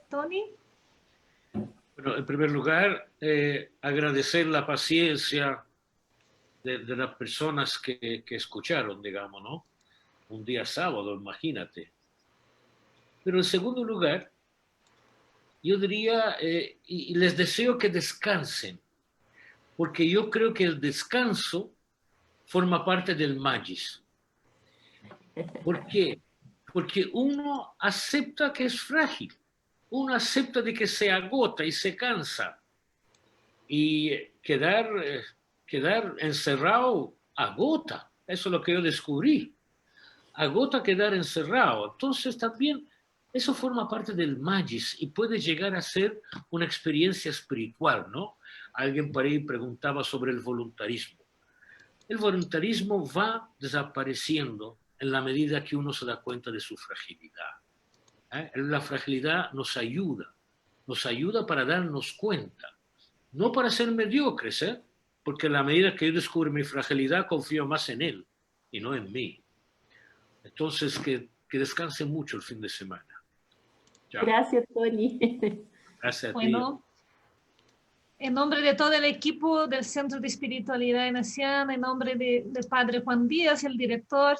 Tony. Bueno, en primer lugar, agradecer la paciencia de las personas que escucharon, digamos, ¿no? Un día sábado, imagínate. Pero en segundo lugar, yo diría, y les deseo que descansen, porque yo creo que el descanso forma parte del Magis. ¿Por qué? Porque uno acepta que es frágil, uno acepta de que se agota y se cansa, y quedar encerrado agota. Eso es lo que yo descubrí. Agota quedar encerrado. Entonces también eso forma parte del Magis y puede llegar a ser una experiencia espiritual, ¿no? Alguien por ahí preguntaba sobre el voluntarismo. El voluntarismo va desapareciendo en la medida que uno se da cuenta de su fragilidad. La fragilidad nos ayuda para darnos cuenta, no para ser mediocres, porque a la medida que yo descubro mi fragilidad, confío más en él. y no en mí. Entonces, que descanse mucho el fin de semana. Chao. Gracias, Tony. Gracias a Bueno, en nombre de todo el equipo del Centro de Espiritualidad Ignaciana, en nombre del Padre Juan Díaz, el director,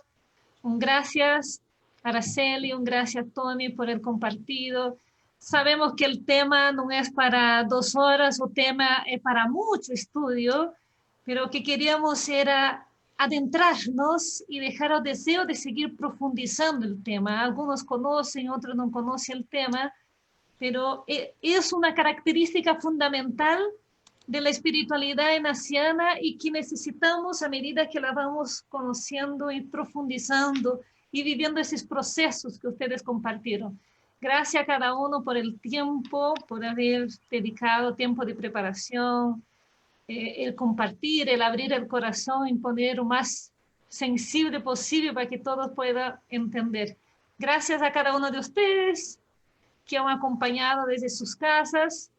un gracias a Araceli, un gracias a Tony por el compartido. Sabemos que el tema no es para 2 horas, el tema es para mucho estudio, pero que queríamos era adentrarnos y dejar el deseo de seguir profundizando el tema. Algunos conocen, otros no conocen el tema, pero es una característica fundamental de la espiritualidad ignaciana y que necesitamos a medida que la vamos conociendo y profundizando y viviendo esos procesos que ustedes compartieron. Gracias a cada uno por el tiempo, por haber dedicado tiempo de preparación, el compartir, el abrir el corazón y poner lo más sensible posible para que todos puedan entender. Gracias a cada uno de ustedes que han acompañado desde sus casas.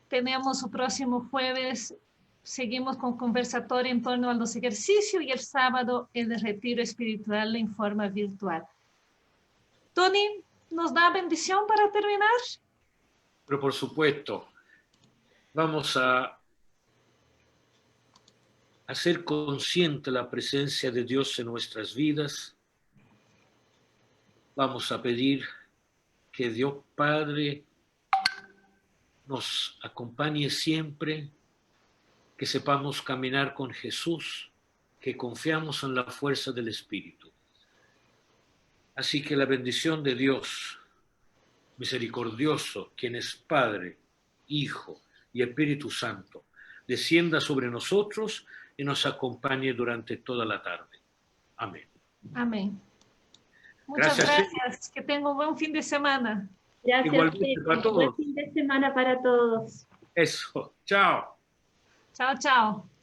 Tenemos el próximo jueves, seguimos con conversatorio en torno a los ejercicios y el sábado el retiro espiritual en forma virtual. Tony, ¿nos da bendición para terminar? Pero por supuesto, vamos a hacer consciente la presencia de Dios en nuestras vidas. Vamos a pedir que Dios Padre nos acompañe siempre, que sepamos caminar con Jesús, que confiamos en la fuerza del Espíritu. Así que la bendición de Dios misericordioso, quien es Padre, Hijo y Espíritu Santo, descienda sobre nosotros y nos acompañe durante toda la tarde. Amén. Amén. Muchas gracias. Que tengan un buen fin de semana. Gracias. Igualmente para todos. Buen fin de semana para todos. Eso. Chao. Chao, chao.